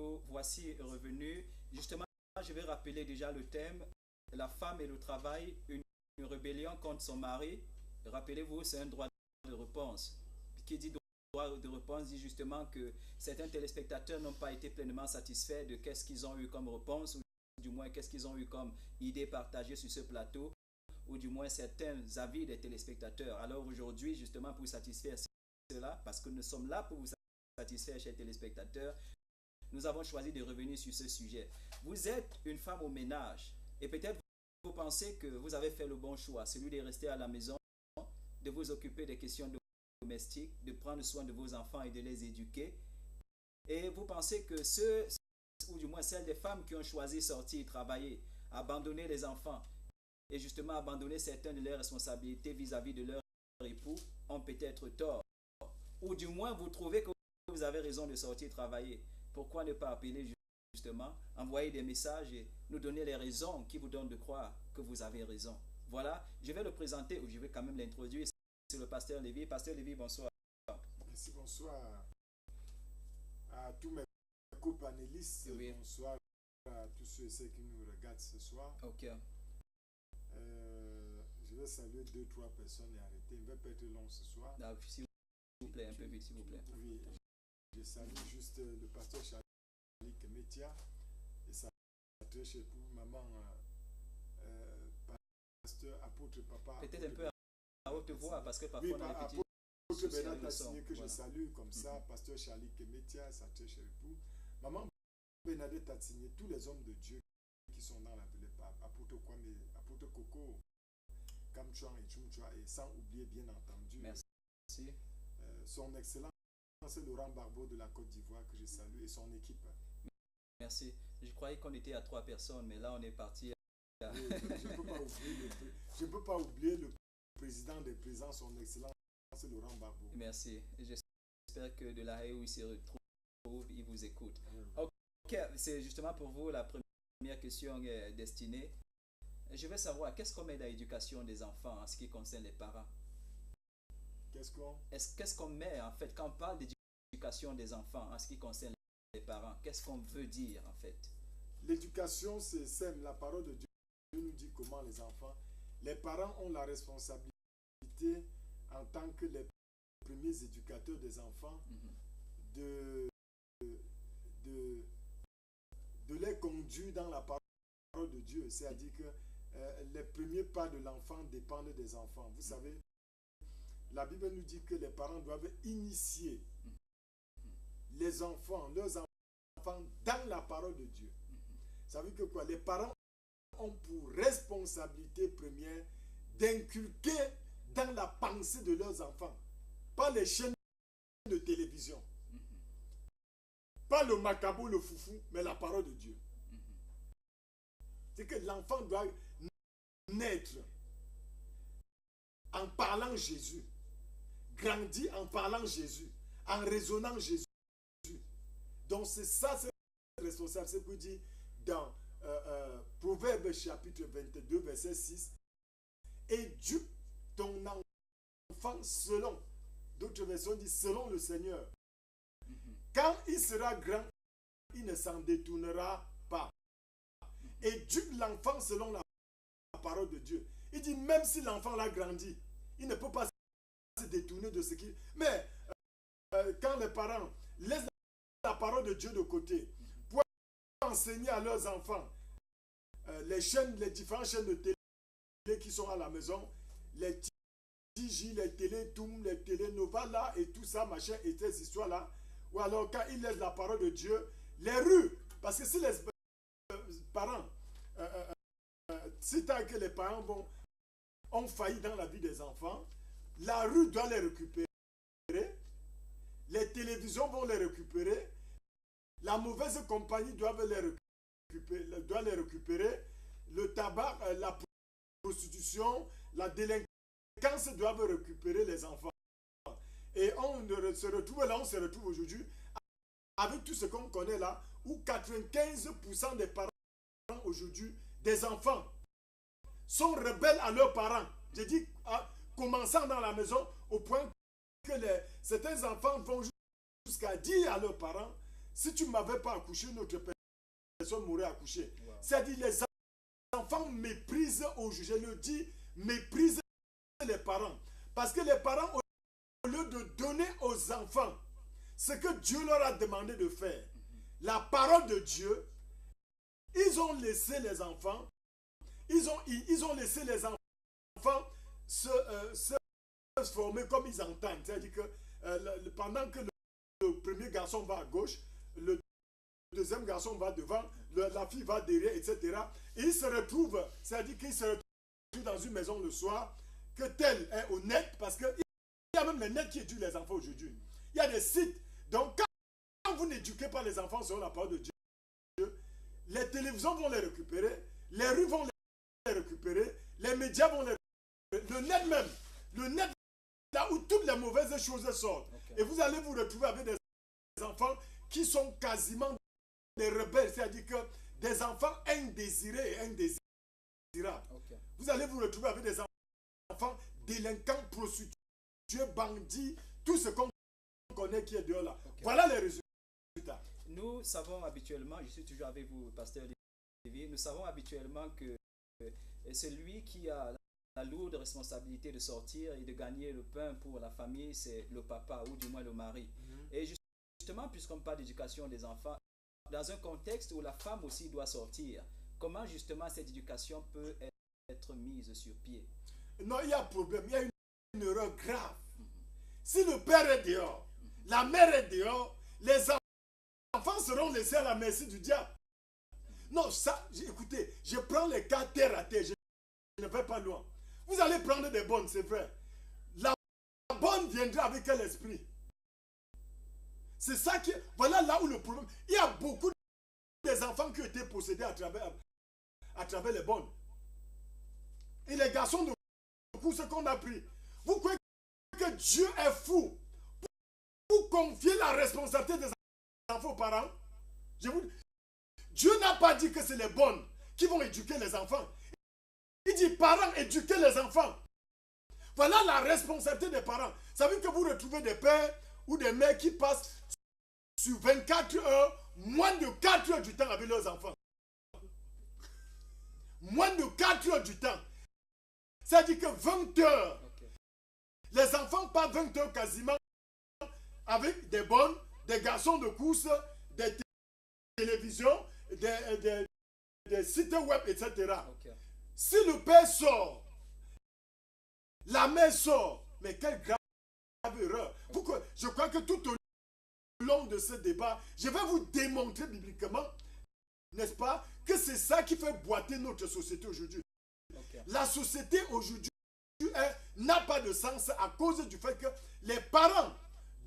nous voici revenus. Justement, je vais rappeler déjà le thème, la femme et le travail, une rébellion contre son mari. Rappelez-vous, c'est un droit de réponse. Qui dit droit de réponse dit justement que certains téléspectateurs n'ont pas été pleinement satisfaits de qu'est-ce qu'ils ont eu comme réponse, ou du moins qu'est-ce qu'ils ont eu comme idée partagée sur ce plateau, ou du moins certains avis des téléspectateurs. Alors aujourd'hui, justement, pour satisfaire cela, parce que nous sommes là pour vous satisfaire, chers téléspectateurs, nous avons choisi de revenir sur ce sujet. Vous êtes une femme au ménage et peut-être vous pensez que vous avez fait le bon choix, celui de rester à la maison, de vous occuper des questions domestiques, de prendre soin de vos enfants et de les éduquer. Et vous pensez que ceux, ou du moins celles des femmes qui ont choisi sortir travailler, abandonner les enfants et justement abandonner certaines de leurs responsabilités vis-à-vis de leur époux, ont peut-être tort. Ou du moins vous trouvez que vous avez raison de sortir travailler. Pourquoi ne pas appeler justement, envoyer des messages et nous donner les raisons qui vous donnent de croire que vous avez raison. Voilà, je vais le présenter, ou je vais quand même l'introduire. C'est le pasteur Lévy. Pasteur Lévy, bonsoir. Merci, bonsoir à tous mes co-panélistes. Oui. Bonsoir à tous ceux et celles qui nous regardent ce soir. Ok. Je vais saluer 2-3 personnes et arrêter. Il ne va pas être long ce soir. Ah, s'il vous plaît, un peu vite, s'il vous plaît. Oui, je salue juste le pasteur Charlie Kemetia et sa très époux, maman, pasteur, apôtre, papa. Peut-être un peu à haute voix, parce que parfois on a des petits... Apôtre Bernard Tassigné que je salue comme ça, pasteur Charlie Kemetia, sa très chère époux, maman Bernadette Tassigné, tous les hommes de Dieu qui sont dans la ville, apôtre Kwame, apôtre Coco, Kamchuan et Chumchua, et sans oublier bien entendu son excellence Laurent Barbeau de la Côte d'Ivoire que je salue et son équipe. Merci. Je croyais qu'on était à 3 personnes, mais là on est parti à... Oui, je ne peux pas oublier le président des présidents, son excellence Laurent Barbeau. Merci. J'espère que de là où il se retrouve, il vous écoute. Oui. Ok, c'est justement pour vous la première question destinée. Je veux savoir, qu'est-ce qu'on met dans l'éducation des enfants en ce qui concerne les parents? Qu'est-ce qu'on met en fait quand on parle d'éducation des enfants en ce qui concerne les parents? Qu'est-ce qu'on veut dire en fait? L'éducation, c'est simple. La parole de Dieu nous dit comment les enfants, les parents ont la responsabilité en tant que les premiers éducateurs des enfants de les conduire dans la parole de Dieu. C'est-à-dire que les premiers pas de l'enfant dépendent des enfants. Vous savez, la Bible nous dit que les parents doivent initier leurs enfants dans la parole de Dieu. Ça veut dire que quoi? Les parents ont pour responsabilité première d'inculquer dans la pensée de leurs enfants, pas les chaînes de télévision, pas le macabo, le foufou, mais la parole de Dieu. C'est que l'enfant doit naître en parlant Jésus, grandir en parlant Jésus, en raisonnant Jésus. Donc c'est ça, c'est responsable. C'est pour dire dans Proverbe chapitre 22, verset 6, éduque ton enfant selon, d'autres versions disent selon le Seigneur. Quand il sera grand, il ne s'en détournera pas. Éduque l'enfant selon la parole de Dieu. Il dit même si l'enfant l'a grandi, il ne peut pas se détourner de ce qu'il... Mais quand les parents laissent la parole de Dieu de côté pour enseigner à leurs enfants les différentes chaînes de télé qui sont à la maison, les TJ, les Télétoum, les Télénova là et tout ça, machin, et ces histoires-là, ou alors quand ils laissent la parole de Dieu, les rues, parce que si les parents, si tant que les parents ont failli dans la vie des enfants, la rue doit les récupérer, les télévisions vont les récupérer, la mauvaise compagnie doit les récupérer, le tabac, la prostitution, la délinquance doivent récupérer les enfants. Et on se retrouve aujourd'hui avec tout ce qu'on connaît là, où 95% des parents aujourd'hui, des enfants, sont rebelles à leurs parents. J'ai dit, commençant dans la maison, au point que certains enfants vont jusqu'à dire à leurs parents, si tu ne m'avais pas accouché, une autre personne m'aurait accouché. Wow. C'est-à-dire les enfants méprisent aujourd'hui, je le dis, méprisent les parents. Parce que les parents, au lieu de donner aux enfants ce que Dieu leur a demandé de faire, la parole de Dieu, ils ont laissé les enfants, ils ont laissé les enfants se former comme ils entendent. C'est-à-dire que pendant que le premier garçon va à gauche, le deuxième garçon va devant, la fille va derrière, etc. Et ils se retrouvent, c'est-à-dire qu'ils se retrouvent dans une maison le soir, que tel est honnête, parce qu'il y a même les nets qui éduquent les enfants aujourd'hui. Il y a des sites. Donc, quand vous n'éduquez pas les enfants selon la parole de Dieu, les télévisions vont les récupérer, les rues vont les récupérer, les médias vont les récupérer, le net là où toutes les mauvaises choses sortent. Okay. Et vous allez vous retrouver avec des enfants qui sont quasiment des rebelles, c'est-à-dire que des enfants indésirés et indésirables. Okay. Vous allez vous retrouver avec des enfants délinquants, prostitués, bandits, tout ce qu'on connaît qui est dehors là. Okay. Voilà les résultats. Nous savons habituellement, je suis toujours avec vous, pasteur Olivier, nous savons habituellement que celui qui a la lourde responsabilité de sortir et de gagner le pain pour la famille, c'est le papa ou du moins le mari. Et justement, puisqu'on parle d'éducation des enfants, dans un contexte où la femme aussi doit sortir, comment justement cette éducation peut être mise sur pied? Non, il y a un problème, il y a une erreur grave. Si le père est dehors, la mère est dehors, les enfants seront laissés à la merci du diable. Non, ça, écoutez, je prends les cas terre à terre, je ne vais pas loin. Vous allez prendre des bonnes, c'est vrai. La bonne viendra avec quel esprit? C'est ça qui... Voilà là où le problème... Il y a beaucoup des enfants qui ont été possédés à travers les bonnes. Et les garçons de coup, ce qu'on a pris. Vous croyez que Dieu est fou pour confier la responsabilité des enfants aux parents? Dieu n'a pas dit que c'est les bonnes qui vont éduquer les enfants. Il dit, parents, éduquez les enfants. Voilà la responsabilité des parents. Ça veut dire que vous retrouvez des pères ou des mères qui passent sur 24 heures, moins de 4 heures du temps avec leurs enfants. Moins de 4 heures du temps. C'est-à-dire que 20 heures. Okay. Les enfants passent 20 heures quasiment avec des bonnes, des garçons de course, des télévisions, des sites web, etc. Okay. Si le père sort, la mère sort, mais quelle grave erreur. Okay. Je crois que tout au long de ce débat, je vais vous démontrer bibliquement, n'est-ce pas, que c'est ça qui fait boiter notre société aujourd'hui. Okay. La société aujourd'hui n'a pas de sens à cause du fait que les parents,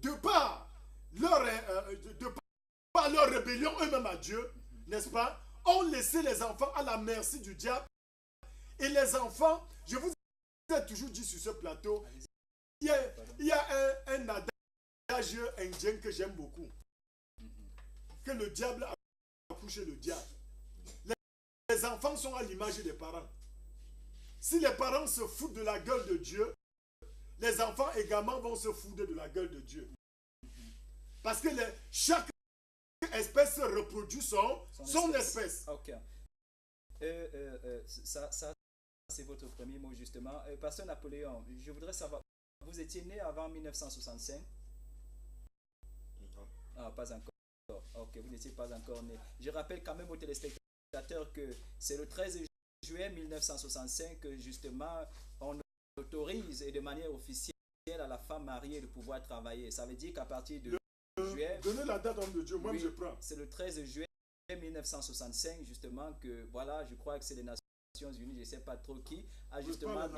de par leur rébellion eux-mêmes à Dieu, n'est-ce pas, ont laissé les enfants à la merci du diable. Et les enfants, je vous ai toujours dit sur ce plateau, il y a un adage indien que j'aime beaucoup. Que le diable a couché le diable. Les enfants sont à l'image des parents. Si les parents se foutent de la gueule de Dieu, les enfants également vont se foutre de la gueule de Dieu. Parce que chaque espèce reproduit son espèce. Ok. Ça c'est votre premier mot justement. Pasteur Napoléon, je voudrais savoir, vous étiez né avant 1965? Ah, pas encore. Ok, vous n'étiez pas encore né. Je rappelle quand même aux téléspectateurs que c'est le 13 juillet 1965 que justement on autorise et de manière officielle à la femme mariée de pouvoir travailler. Ça veut dire qu'à partir de juillet... Donnez la date, homme de Dieu, moi oui, je prends. C'est le 13 juillet 1965 justement que, voilà, je crois que c'est les Nations Unies, je ne sais pas trop qui, a justement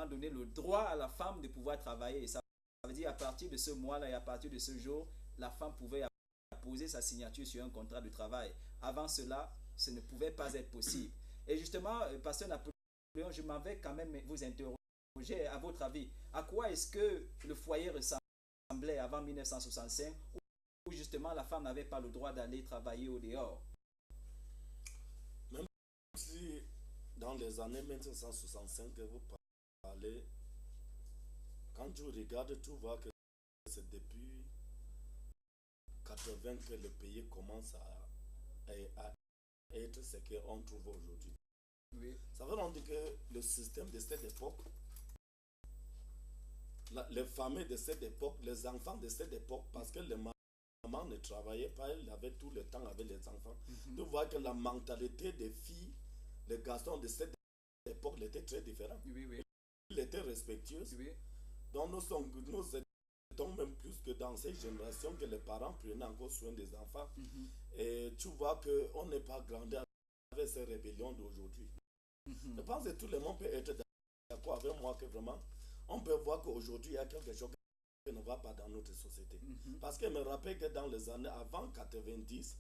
donné le droit à la femme de pouvoir travailler. Ça veut dire à partir de ce mois-là et à partir de ce jour, la femme pouvait poser sa signature sur un contrat de travail. Avant cela, ce ne pouvait pas être possible. Et justement, pasteur Napoléon, je m'en vais quand même vous interroger, à votre avis, à quoi est-ce que le foyer ressemblait avant 1965, où justement la femme n'avait pas le droit d'aller travailler au dehors? Même si dans les années 1965 que vous parlez, quand tu regardes, tu vois que c'est depuis 80 que le pays commence à être ce qu'on trouve aujourd'hui. Oui. Ça veut dire que le système de cette époque, les familles de cette époque, les enfants de cette époque, parce que les mamans ne travaillaient pas, elles avaient tout le temps avec les enfants. Tu vois que la mentalité des filles, les garçons de cette époque était très différente. Oui, oui. Ils étaient respectueux. Oui. Donc nous étions même plus que dans cette génération que les parents prenaient encore soin des enfants. Et tu vois qu'on n'est pas grandi avec ces rébellions d'aujourd'hui. Je pense que tout le monde peut être d'accord avec moi que vraiment, on peut voir qu'aujourd'hui, il y a quelque chose qui ne va pas dans notre société. Parce que je me rappelle que dans les années avant 90,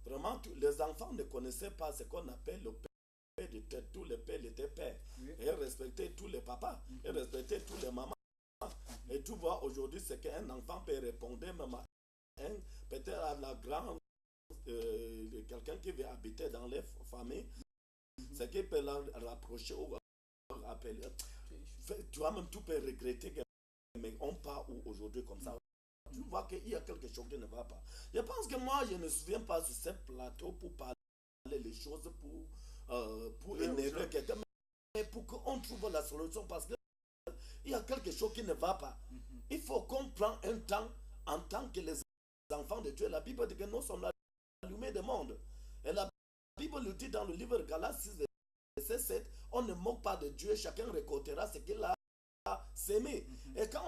vraiment, les enfants ne connaissaient pas ce qu'on appelle le père de tête. Tous les pères étaient pères. Et ils respectaient tous les papas. Ils respectaient tous les mamans. Et tu vois, aujourd'hui, c'est qu'un enfant peut répondre même à peut-être à la grande, quelqu'un qui veut habiter dans les familles, c'est qu'il peut la rapprocher ou appeler. Tu vois, même tout peut regretter que mais on part aujourd'hui comme ça. Tu vois qu'il y a quelque chose qui ne va pas. Je pense que moi, je ne me souviens pas sur ce plateau pour parler les choses, pour énerver quelqu'un, mais pour qu'on trouve la solution, parce qu'il y a quelque chose qui ne va pas. Il faut qu'on prenne un temps en tant que les enfants de Dieu. La Bible dit que nous sommes la lumière du monde. Et la Bible le dit dans le livre de Galates 6, verset 7, on ne moque pas de Dieu, chacun récoltera ce qu'il a s'aimer. Et quand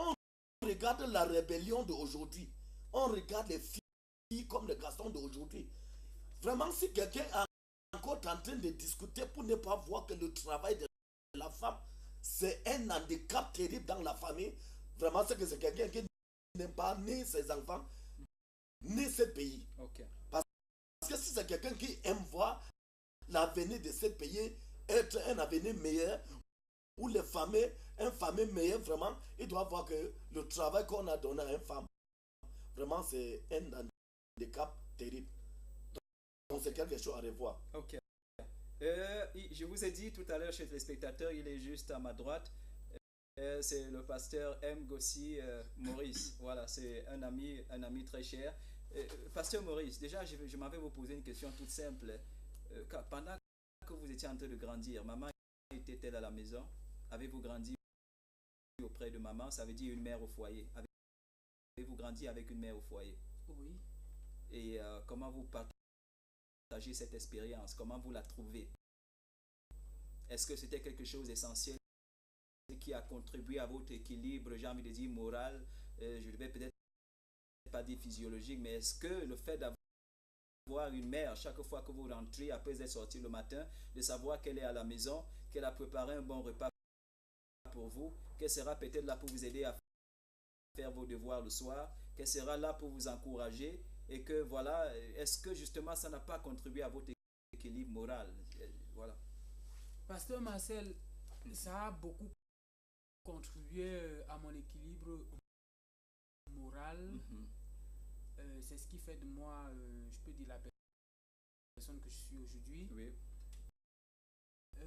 on regarde la rébellion d'aujourd'hui, on regarde les filles comme les garçons d'aujourd'hui. Vraiment, si quelqu'un est encore en train de discuter pour ne pas voir que le travail de la femme, c'est un handicap terrible dans la famille, vraiment, c'est que c'est quelqu'un qui n'aime pas ni ses enfants, ni ce pays. Parce que si c'est quelqu'un qui aime voir l'avenir de ce pays être un avenir meilleur, où les familles, une famille meilleure, vraiment, il doit voir que le travail qu'on a donné à une femme, vraiment, c'est un handicap terrible. Donc, c'est quelque chose à revoir. Ok. Je vous ai dit tout à l'heure chez les spectateurs, il est juste à ma droite. C'est le pasteur M. Gossi Maurice. Voilà, c'est un ami très cher. Pasteur Maurice, déjà, je m'avais vous poser une question toute simple. Pendant que vous étiez en train de grandir, maman était-elle à la maison? Avez-vous grandi auprès de maman? Ça veut dire une mère au foyer. Avez-vous grandi avec une mère au foyer? Oui. Et comment vous partagez cette expérience? Comment vous la trouvez? Est-ce que c'était quelque chose d'essentiel qui a contribué à votre équilibre, j'ai envie de dire moral, je ne vais peut-être pas dire physiologique, mais est-ce que le fait d'avoir une mère, chaque fois que vous rentrez, après être sorti le matin, de savoir qu'elle est à la maison, qu'elle a préparé un bon repas pour vous, qu'elle sera peut-être là pour vous aider à faire vos devoirs le soir, qu'elle sera là pour vous encourager, et que voilà, est-ce que justement ça n'a pas contribué à votre équilibre moral? Voilà. Pasteur Marcel, ça a beaucoup contribué à mon équilibre moral. C'est ce qui fait de moi, je peux dire, la personne que je suis aujourd'hui. Oui.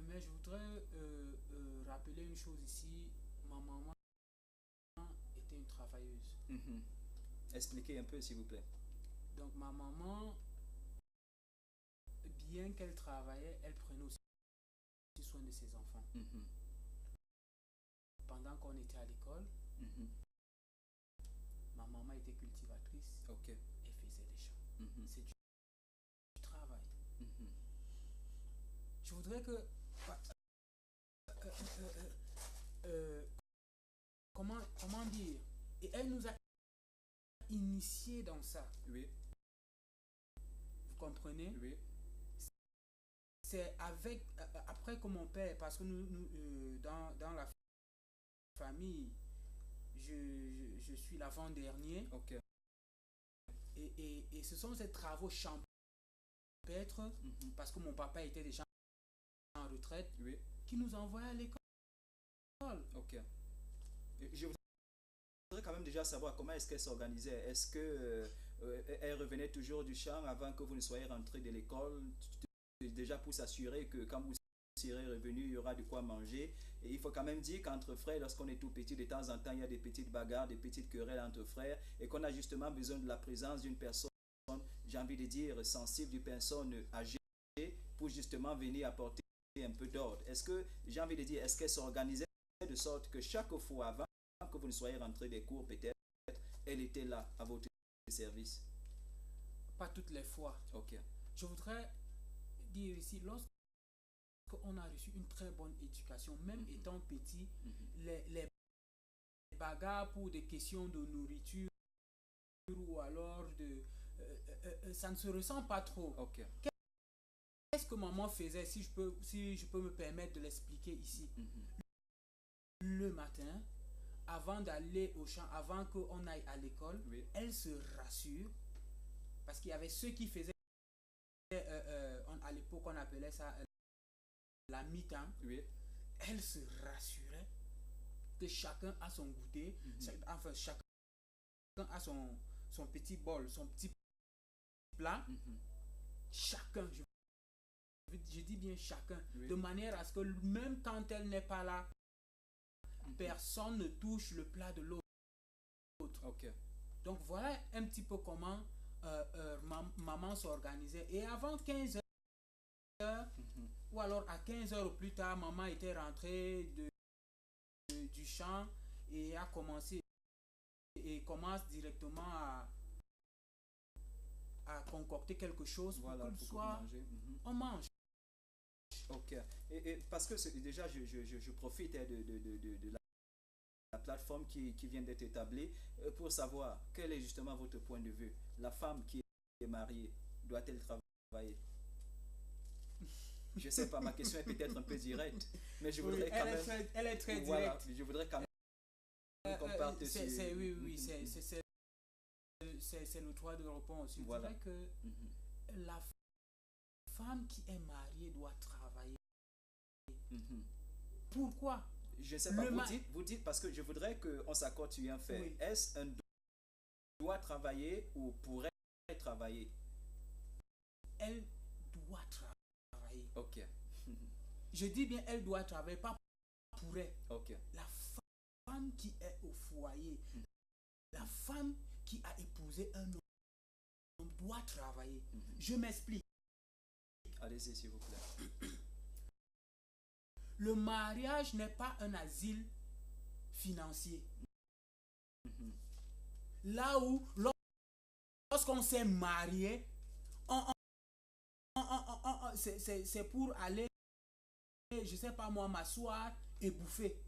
Mais je voudrais rappeler une chose ici. Ma maman était une travailleuse. Expliquez un peu, s'il vous plaît. Donc ma maman, bien qu'elle travaillait, elle prenait aussi soin de ses enfants. Pendant qu'on était à l'école, ma maman était cultivatrice et faisait des champs. C'est du travail. Je voudrais que comment dire, et elle nous a initiés dans ça. Oui. Vous comprenez? Oui. C'est après que mon père, parce que nous dans la famille, je suis l'avant-dernier. Et ce sont ces travaux champêtres, parce que mon papa était déjà en retraite, qui nous envoyaient à l'école. Je voudrais quand même déjà savoir comment est-ce qu'elle s'organisait. Est-ce que elle revenait toujours du champ avant que vous ne soyez rentré de l'école, déjà pour s'assurer que quand vous serait revenu, il y aura de quoi manger. Et il faut quand même dire qu'entre frères, lorsqu'on est tout petit, de temps en temps, il y a des petites bagarres, des petites querelles entre frères, et qu'on a justement besoin de la présence d'une personne, j'ai envie de dire, sensible, d'une personne âgée, pour justement venir apporter un peu d'ordre. Est-ce que, j'ai envie de dire, est-ce qu'elle s'organisait de sorte que chaque fois avant que vous ne soyez rentré des cours, peut-être, elle était là à votre service? Pas toutes les fois. Ok. Je voudrais dire ici, lorsqu'on a reçu une très bonne éducation, même étant petit, les bagarres pour des questions de nourriture ou alors ça ne se ressent pas trop. Ok. Qu'est-ce que maman faisait, si je peux me permettre de l'expliquer ici? Le matin, avant d'aller au champ, avant qu'on aille à l'école, Oui. elle se rassure, parce qu'il y avait ceux qui faisaient, à l'époque on appelait ça la mi-temps. Oui. Elle se rassurait que chacun a son goûter, enfin chacun a son petit bol, son petit plat. Chacun, je dis bien chacun, Oui. de manière à ce que même quand elle n'est pas là, personne ne touche le plat de l'autre. Ok. Donc voilà un petit peu comment maman s'organisait. Et avant 15 heures, ou alors à 15 heures ou plus tard, maman était rentrée du champ et a commencé et commence directement à concocter quelque chose pour Voilà, que le pour soir manger. on mange. Ok. Et parce que déjà, je profite de la plateforme qui vient d'être établie pour savoir quel est justement votre point de vue. La femme qui est mariée, doit-elle travailler? Je sais pas, ma question est peut-être un peu directe, mais je voudrais quand même... Elle est très Voilà, directe. je voudrais quand même qu'on parte sur... Oui, c'est le droit de réponse. Je Voilà. dirais que la femme qui est mariée doit travailler. Pourquoi? Je ne sais pas, vous dites parce que je voudrais qu'on s'accorde sur un fait. Oui. Est-ce un doit travailler ou pourrait travailler? Elle doit travailler. Ok. Je dis bien elle doit travailler, pas pourrait. Ok. La femme qui est au foyer, la femme qui a épousé un homme doit travailler. Je m'explique. Allez-y, s'il vous plaît. Le mariage n'est pas un asile financier. Là où, lorsqu'on s'est marié, c'est pour aller, je sais pas moi, m'asseoir et bouffer.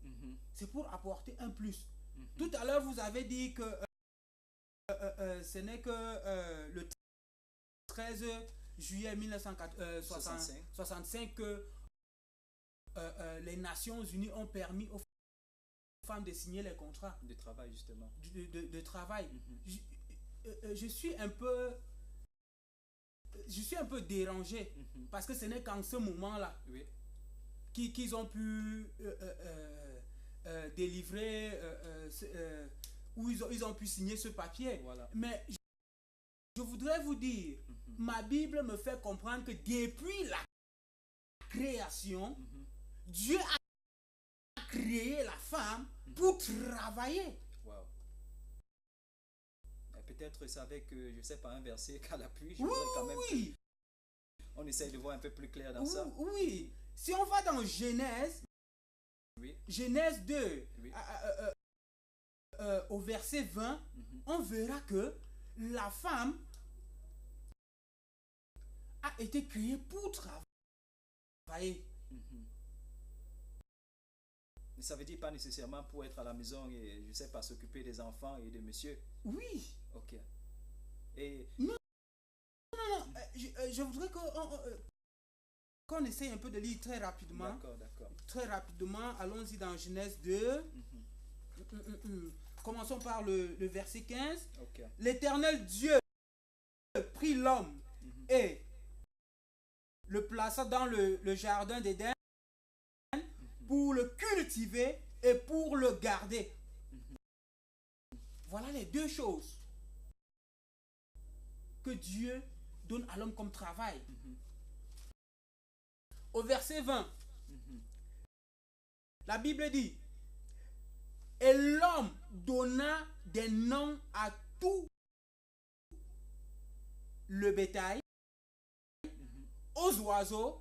C'est pour apporter un plus. Tout à l'heure, vous avez dit que ce n'est que le 13 juillet 1965 que les Nations Unies ont permis aux femmes de signer les contrats de travail, justement. De travail. Je suis un peu dérangé parce que ce n'est qu'en ce moment-là qu'ils ont pu délivrer où ils ont pu signer ce papier. Voilà. Mais je voudrais vous dire, ma Bible me fait comprendre que depuis la création, Dieu a créé la femme pour travailler. Wow. Peut-être c'est avec, je sais pas, un verset qu'à l'appui, Oui. On essaye de voir un peu plus clair dans ça. Oui. Si on va dans Genèse, Genèse 2, au verset 20, on verra que la femme a été créée pour travailler. Mais ça veut dire pas nécessairement pour être à la maison et, je sais pas, s'occuper des enfants et de monsieur. Oui. Ok. Et... Non. Je voudrais qu'on essaye un peu de lire très rapidement. D'accord. Très rapidement, allons-y dans Genèse 2. Commençons par le verset 15. Okay. L'Éternel Dieu prit l'homme et le plaça dans le jardin d'Éden pour le cultiver et pour le garder. Voilà les deux choses que Dieu donne à l'homme comme travail. Au verset 20, La Bible dit, et l'homme donna des noms à tout le bétail, aux oiseaux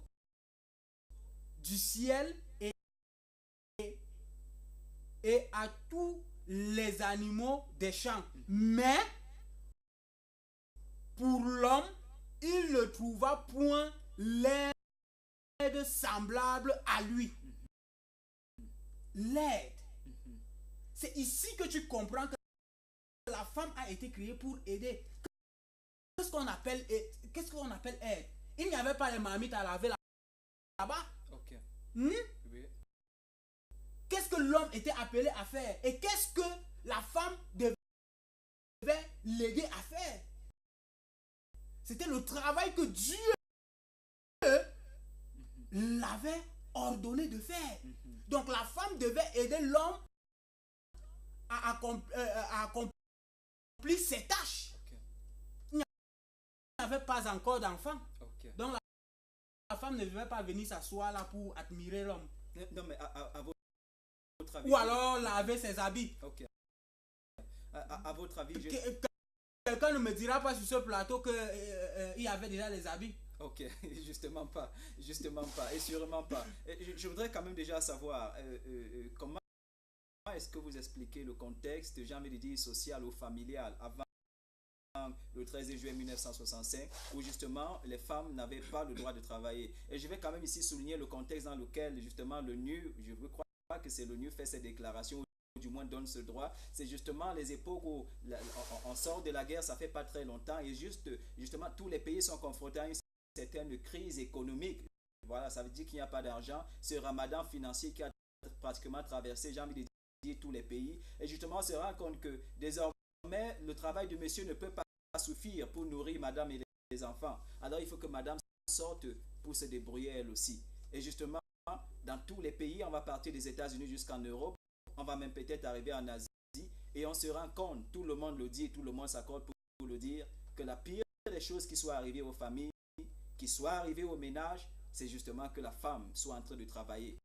du ciel et à tous les animaux des champs. Mais pour l'homme, il ne trouva point l'aide semblable à lui. L'aide. C'est ici que tu comprends que la femme a été créée pour aider. Qu'est-ce qu'on appelle aide? Il n'y avait pas les marmites à laver là-bas. Ok. Hmm? Oui. Qu'est-ce que l'homme était appelé à faire? Et qu'est-ce que la femme devait l'aider à faire? C'était le travail que Dieu l'avait ordonné de faire. Donc la femme devait aider l'homme à accomplir ses tâches. Ok. Il n'y avait pas encore d'enfant. Ok. Donc la femme ne devait pas venir s'asseoir là pour admirer l'homme. Non, mais à votre avis. Ou alors laver ses habits. Ok. À votre avis, Quelqu'un ne me dira pas sur ce plateau qu'il y avait déjà les habits. Ok, justement pas, et sûrement pas. Je voudrais quand même déjà savoir comment est-ce que vous expliquez le contexte, j'ai envie de dire social ou familial, avant le 13 juillet 1965, où justement les femmes n'avaient pas le droit de travailler. Et je vais quand même ici souligner le contexte dans lequel justement l'ONU, je veux croire que c'est l'ONU fait ces déclarations, ou du moins donne ce droit. C'est justement les époques où on sort de la guerre, ça fait pas très longtemps, et justement tous les pays sont confrontés à une certaine crise économique. Voilà, ça veut dire qu'il n'y a pas d'argent. Ce ramadan financier qui a pratiquement traversé, j'ai envie de dire, tous les pays. Et justement, on se rend compte que désormais, le travail de monsieur ne peut pas suffire pour nourrir madame et les enfants. Alors, il faut que madame sorte pour se débrouiller elle aussi. Et justement, dans tous les pays, on va partir des États-Unis jusqu'en Europe. On va même peut-être arriver en Asie. Et on se rend compte, tout le monde le dit, tout le monde s'accorde pour le dire, que la pire des choses qui soient arrivées aux familles, qui soit arrivé au ménage, c'est justement que la femme soit en train de travailler.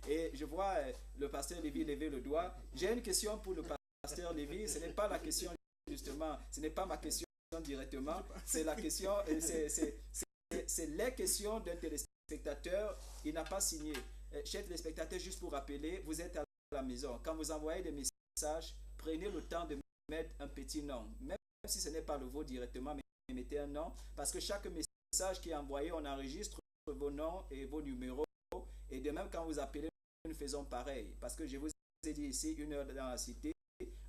Et je vois le pasteur Lévy lever le doigt. J'ai une question pour le pasteur Lévy. Ce n'est pas la question justement, ce n'est pas ma question directement, c'est la question, c'est les questions d'un téléspectateur. Il n'a pas signé. Chers téléspectateurs, juste pour rappeler, vous êtes à la maison. Quand vous envoyez des messages, prenez le temps de mettre un petit nom. Même si ce n'est pas le vôtre directement, mais mettez un nom, parce que chaque message qui est envoyé, on enregistre vos noms et vos numéros. Et de même, quand vous appelez, nous faisons pareil. Parce que je vous ai dit ici, une heure dans la cité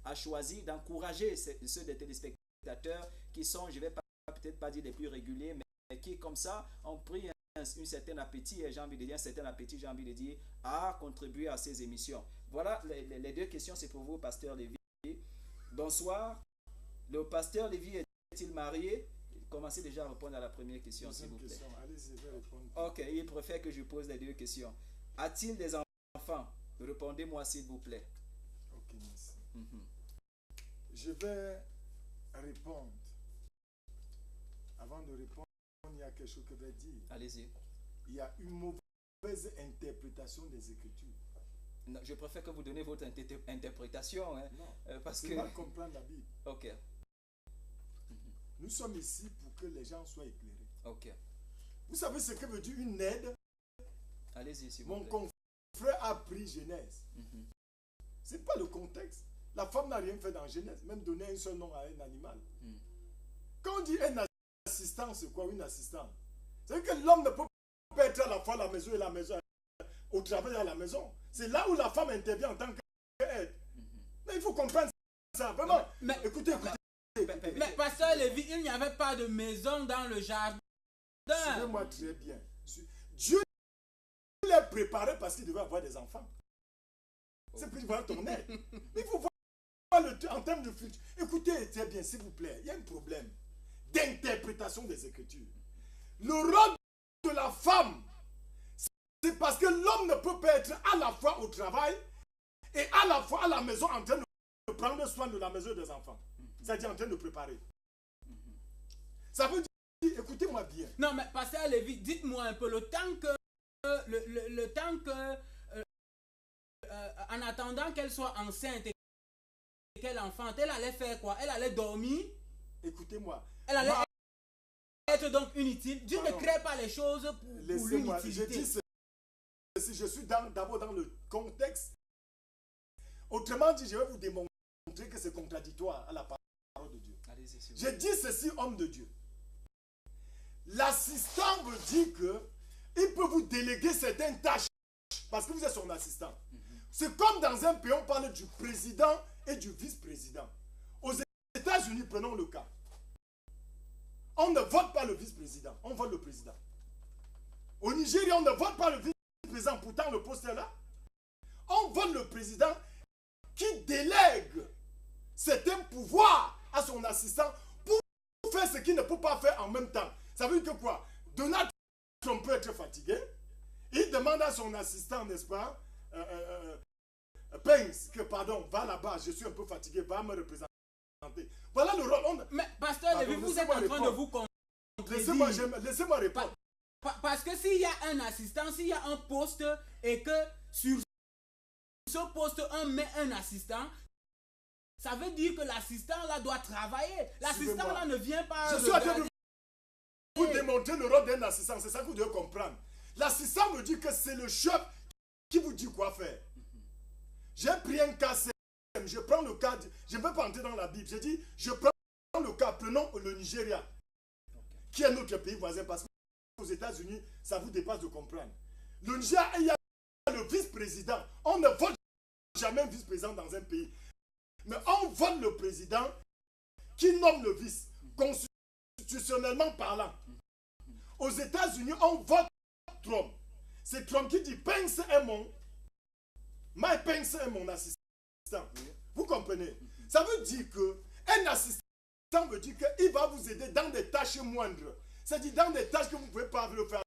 a choisi d'encourager ceux des téléspectateurs qui sont, je ne vais peut-être pas dire les plus réguliers, mais qui, comme ça, ont pris un certain appétit, et j'ai envie de dire, un certain appétit, j'ai envie de dire, à contribuer à ces émissions. Voilà, les deux questions, c'est pour vous, pasteur Lévy. Bonsoir. Le pasteur Lévy est-il marié? Commencez déjà à répondre à la première question, s'il vous plaît. Allez-y, je vais répondre. Ok, il préfère que je pose les deux questions. A-t-il des enfants? Répondez-moi, s'il vous plaît. Ok, merci. Je vais répondre. Avant de répondre, il y a quelque chose que je vais dire. Allez-y. Il y a une mauvaise interprétation des Écritures. Non, je préfère que vous donnez votre interprétation. Hein, Non, parce c'est que... mal comprendre la Bible. Ok. Nous sommes ici pour que les gens soient éclairés. Ok. Vous savez ce que veut dire une aide? Allez-y, s'il vous Mon plaît. confrère a pris Genèse. C'est pas le contexte. La femme n'a rien fait dans Genèse, même donner un seul nom à un animal. Quand on dit un assistant, c'est quoi une assistante? C'est-à-dire que l'homme ne peut pas être à la fois à la maison et la maison, au travail à la maison. C'est là où la femme intervient en tant qu'aide. Mais il faut comprendre ça. Vraiment. Mais, écoutez. Mais pasteur Lévy, il n'y avait pas de maison dans le jardin. Suivez-moi très bien. Dieu l'a préparé parce qu'il devait avoir des enfants. C'est pour voir ton aide. Il faut voir en termes de futur. Écoutez très bien, s'il vous plaît. Il y a un problème d'interprétation des Écritures. Le rôle de la femme, c'est parce que l'homme ne peut pas être à la fois au travail et à la fois à la maison en train de prendre soin de la maison et des enfants. C'est-à-dire en train de préparer. Ça veut dire, écoutez-moi bien. Non, mais pasteur Lévy, dites-moi un peu, le temps que le temps que, en attendant qu'elle soit enceinte et qu'elle enfante, elle allait faire quoi? Elle allait dormir. Écoutez-moi. Elle allait être donc inutile. Dieu ne crée pas les choses pour Laissez-moi, je l'inutilité. dis ceci, je suis d'abord dans le contexte. Autrement dit, je vais vous démontrer que c'est contradictoire à la parole de Dieu. Allez-y, s'il vous Je plaît. dis ceci, homme de Dieu. L'assistant veut dire que il peut vous déléguer certaines tâches parce que vous êtes son assistant. C'est comme dans un pays, on parle du président et du vice-président. Aux États-Unis, prenons le cas. On ne vote pas le vice-président, on vote le président. Au Nigeria, on ne vote pas le vice-président, pourtant le poste est là. On vote le président qui délègue certains pouvoirs à son assistant pour faire ce qu'il ne peut pas faire en même temps. Ça veut dire que quoi? Donald Trump peut être fatigué. Il demande à son assistant, n'est-ce pas, Pence, que pardon, va là-bas, je suis un peu fatigué, va me représenter. Voilà le rôle. Mais pasteur Lévy, vous êtes en train de vous contredire. Laissez-moi répondre. Parce que s'il y a un assistant, s'il y a un poste et que sur ce poste on met un assistant, ça veut dire que l'assistant là doit travailler. L'assistant là ne vient pas. Je suis en train de vous démontrer le rôle d'un assistant, c'est ça que vous devez comprendre. L'assistant me dit que c'est le chef qui vous dit quoi faire. J'ai pris un cas, je prends le cas, je ne veux pas entrer dans la Bible, j'ai dit, je prends le cas, prenons le Nigeria, qui est notre pays voisin, parce qu'aux États-Unis, ça vous dépasse de comprendre. Le Nigeria, il y a le vice-président. On ne vote jamais un vice-président dans un pays. Mais on vote le président qui nomme le vice, constitutionnellement parlant. Aux États-Unis, on vote Trump. C'est Trump qui dit Pence est Mike Pence est mon assistant. Vous comprenez? Ça veut dire que un assistant veut dire qu'il va vous aider dans des tâches moindres. C'est-à-dire dans des tâches que vous ne pouvez pas le faire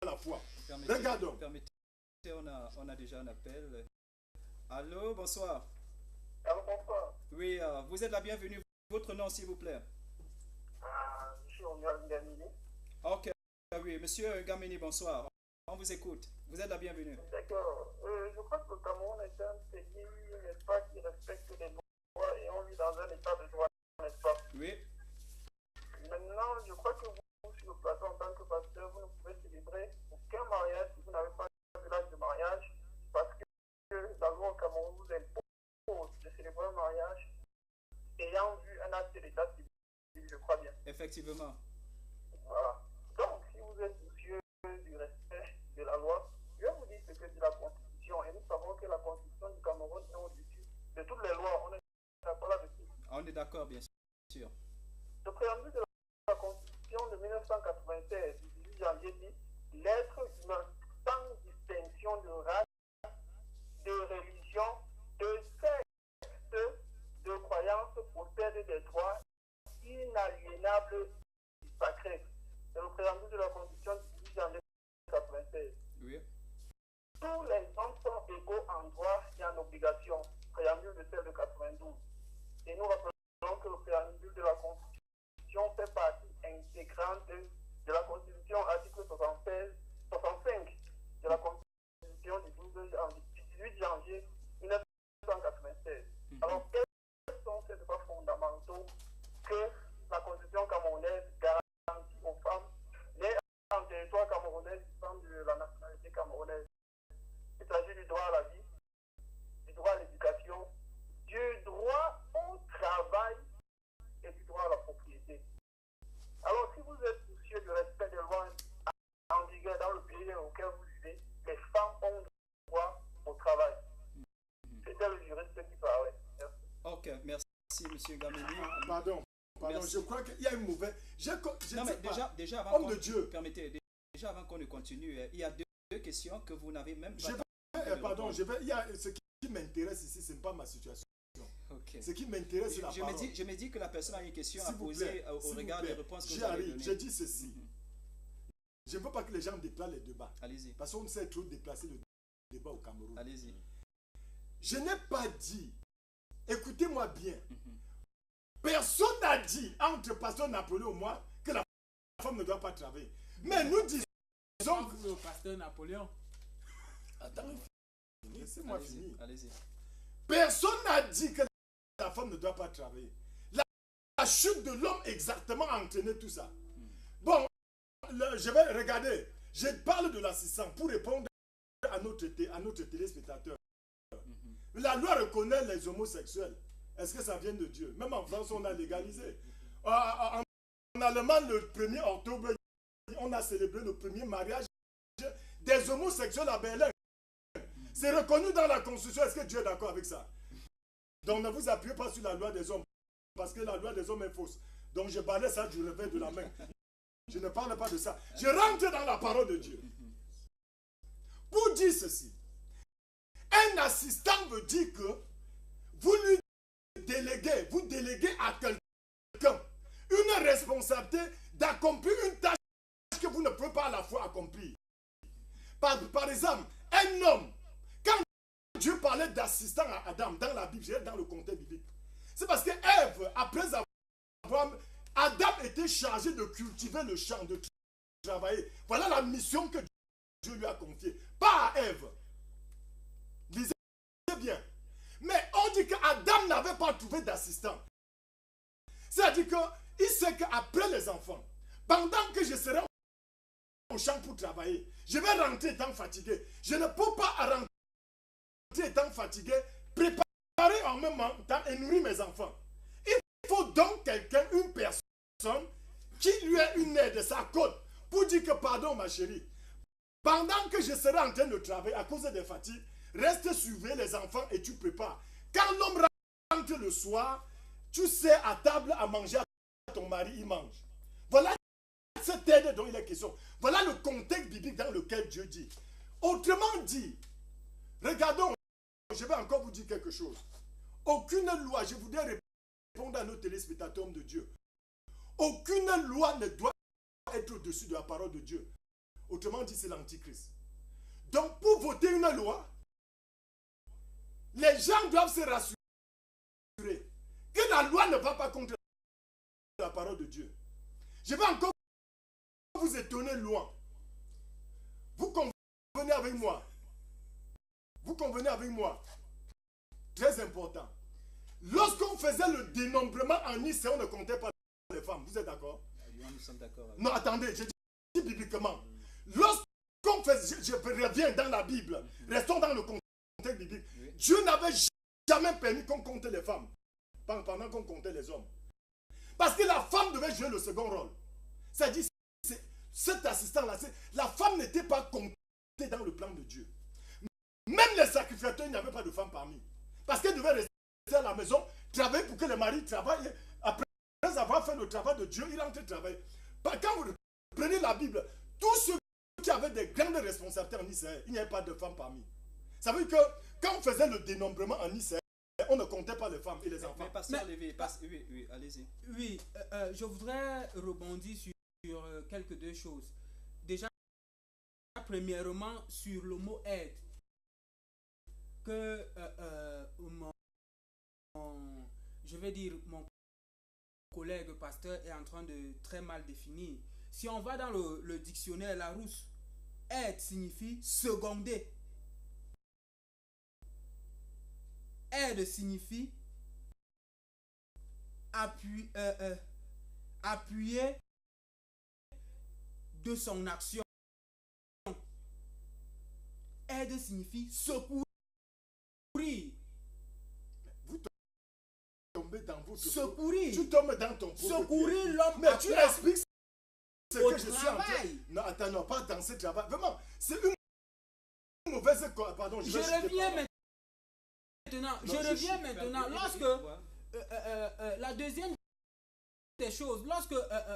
à la fois. Regardons. Permettez, on a déjà un appel. Allô, bonsoir. Alors, bonsoir. Oui, vous êtes la bienvenue. Votre nom, s'il vous plaît. Je suis Ngamini. Ok, oui, monsieur Ngamini, bonsoir. On vous écoute. Vous êtes la bienvenue. D'accord. Je crois que le Cameroun est un pays, n'est-ce pas, qui respecte les lois et on vit dans un état de droit, n'est-ce pas? Oui. Maintenant, je crois que vous, sur le plateau, en tant que pasteur, vous ne pouvez célébrer aucun mariage si vous n'avez pas de l'âge de mariage, parce que la loi au Cameroun vous impose de célébrer un mariage ayant vu un acte d'état civil, je crois bien. Effectivement. Voilà. Donc, si vous êtes soucieux du respect de la loi, je vais vous dire ce que dit la Constitution. Et nous savons que la Constitution du Cameroun est au-dessus de toutes les lois. On est d'accord là-dessus. On est d'accord, bien sûr. Le préambule de la Constitution de 1996, du 18 janvier, dit l'être humain, sans distinction de race, de religion, de sexe, de croyance, possède des droits inaliénables et sacrés. C'est le préambule de la Constitution du 18 janvier 1996. Oui. Tous les hommes sont égaux en droit et en obligation. Préambule de celle de 92. Et nous rappelons que le préambule de la Constitution fait partie intégrante de la Constitution, article 65 de la Constitution du 18 janvier 1996. Alors, quels sont ces droits fondamentaux que la Constitution camerounaise garantit aux femmes nées en territoire camerounais disant de la nationalité camerounaise? Il s'agit du droit à la vie, du droit à l'éducation, du droit au travail et du droit à la propriété. Alors, si vous êtes soucieux du respect des lois en vigueur dans le pays auquel vous vivez, les femmes ont droit au travail. C'était le juriste qui parlait. Merci. Ok, merci, monsieur Ngamini. Pardon, Merci. je crois qu'il y a une mauvaise... Non, mais déjà avant Homme de Dieu. Permettez, déjà avant qu'on ne continue, il y a deux questions que vous n'avez même pas... Pardon, il y a ce qui m'intéresse ici, ce n'est pas ma situation. Ok. Ce qui m'intéresse, c'est la parole. Je me dis que la personne a une question à S'il vous poser plaît, au s'il regard vous des plaît. réponses que J'y vous avez arrive. données. Je dis ceci. Je ne veux pas que les gens déplacent les débats. Allez-y, Parce qu'on sait trop déplacer le débat au Cameroun. allez-y. Je n'ai pas dit, écoutez-moi bien, personne n'a dit, entre pasteur Napoléon et moi, que la femme ne doit pas travailler. Mais nous disons que le pasteur Napoléon. Attends, Laissez-moi finir. Allez-y. Personne n'a dit que la femme ne doit pas travailler. La chute de l'homme exactement a entraîné tout ça. Bon, je vais regarder. Je parle de l'assistant pour répondre à notre téléspectateur. La loi reconnaît les homosexuels. Est-ce que ça vient de Dieu? Même en France, on a légalisé. En Allemagne, le 1er octobre, on a célébré le premier mariage des homosexuels à Berlin. C'est reconnu dans la Constitution. Est-ce que Dieu est d'accord avec ça? Donc ne vous appuyez pas sur la loi des hommes, parce que la loi des hommes est fausse. Donc je parlais ça du revers de la main. Je ne parle pas de ça. Je rentre dans la parole de Dieu. Pour dire ceci, un assistant veut dire que vous déléguez à quelqu'un une responsabilité d'accomplir une tâche que vous ne pouvez pas à la fois accomplir. Par exemple, un homme, quand Dieu parlait d'assistant à Adam dans la Bible, dans le contexte biblique, c'est parce que Ève, après avoir... Adam était chargé de cultiver le champ, de travailler. Voilà la mission que Dieu lui a confiée. Pas à Ève. Lisez bien. Mais on dit qu'Adam n'avait pas trouvé d'assistant. C'est-à-dire qu'il sait qu'après les enfants, pendant que je serai au champ pour travailler, je vais rentrer étant fatigué. Je ne peux pas rentrer étant fatigué, préparer en même temps et nourrir mes enfants. Il faut donc quelqu'un, une personne qui lui ait une aide de sa côte pour dire que pardon ma chérie, pendant que je serai en train de travailler à cause des fatigues, reste surveiller les enfants et tu prépares. Quand l'homme rentre le soir, tu sais à table à manger à ton mari, il mange. Voilà cette aide dont il est question. Voilà le contexte biblique dans lequel Dieu dit. Autrement dit, regardons, je vais encore vous dire quelque chose. Aucune loi, je voudrais répondre à nos téléspectateurs de Dieu. Aucune loi ne doit être au-dessus de la parole de Dieu. Autrement dit, c'est l'antichrist. Donc, pour voter une loi, les gens doivent se rassurer que la loi ne va pas contre la parole de Dieu. Je vais encore vous étonner loin. Vous convenez avec moi. Vous convenez avec moi. Très important. Lorsqu'on faisait le dénombrement en Israël, on ne comptait pas les femmes. Vous êtes d'accord? Nous sommes d'accord. Non, attendez, je dis bibliquement. Lorsqu'on faisait, je reviens dans la Bible, restons dans le contexte biblique. Oui. Dieu n'avait jamais permis qu'on compte les femmes pendant qu'on comptait les hommes. Parce que la femme devait jouer le second rôle. C'est-à-dire, cet assistant-là, la femme n'était pas comptée dans le plan de Dieu. Même les sacrificateurs, il n'y avait pas de femme parmi. Parce qu'elle devait rester à la maison, travailler pour que le mari travaille. Après avoir fait le travail de Dieu, il rentre travailler. Quand vous prenez la Bible, tous ceux qui avaient des grandes responsabilités en Israël, il n'y avait pas de femmes parmi. Ça veut dire que quand on faisait le dénombrement en Israël, on ne comptait pas les femmes et les enfants. Mais pasteur Lévy, oui, allez-y. Oui, je voudrais rebondir sur quelques choses. Déjà, premièrement, sur le mot aide, que mon collègue pasteur est en train de très mal définir. Si on va dans le dictionnaire Larousse, aide signifie seconder. Aide signifie appuyer de son action. Aide signifie secourir. Vous tombez dans votre... Secourir. Tu tombes dans ton propre... Secourir l'homme. Mais tu expliques ce au que je suis en train... travail. Non, attends, non, pas dans ce travail. Vraiment, c'est une mauvaise... Pardon, Je reviens maintenant. Lorsque la deuxième des choses, lorsque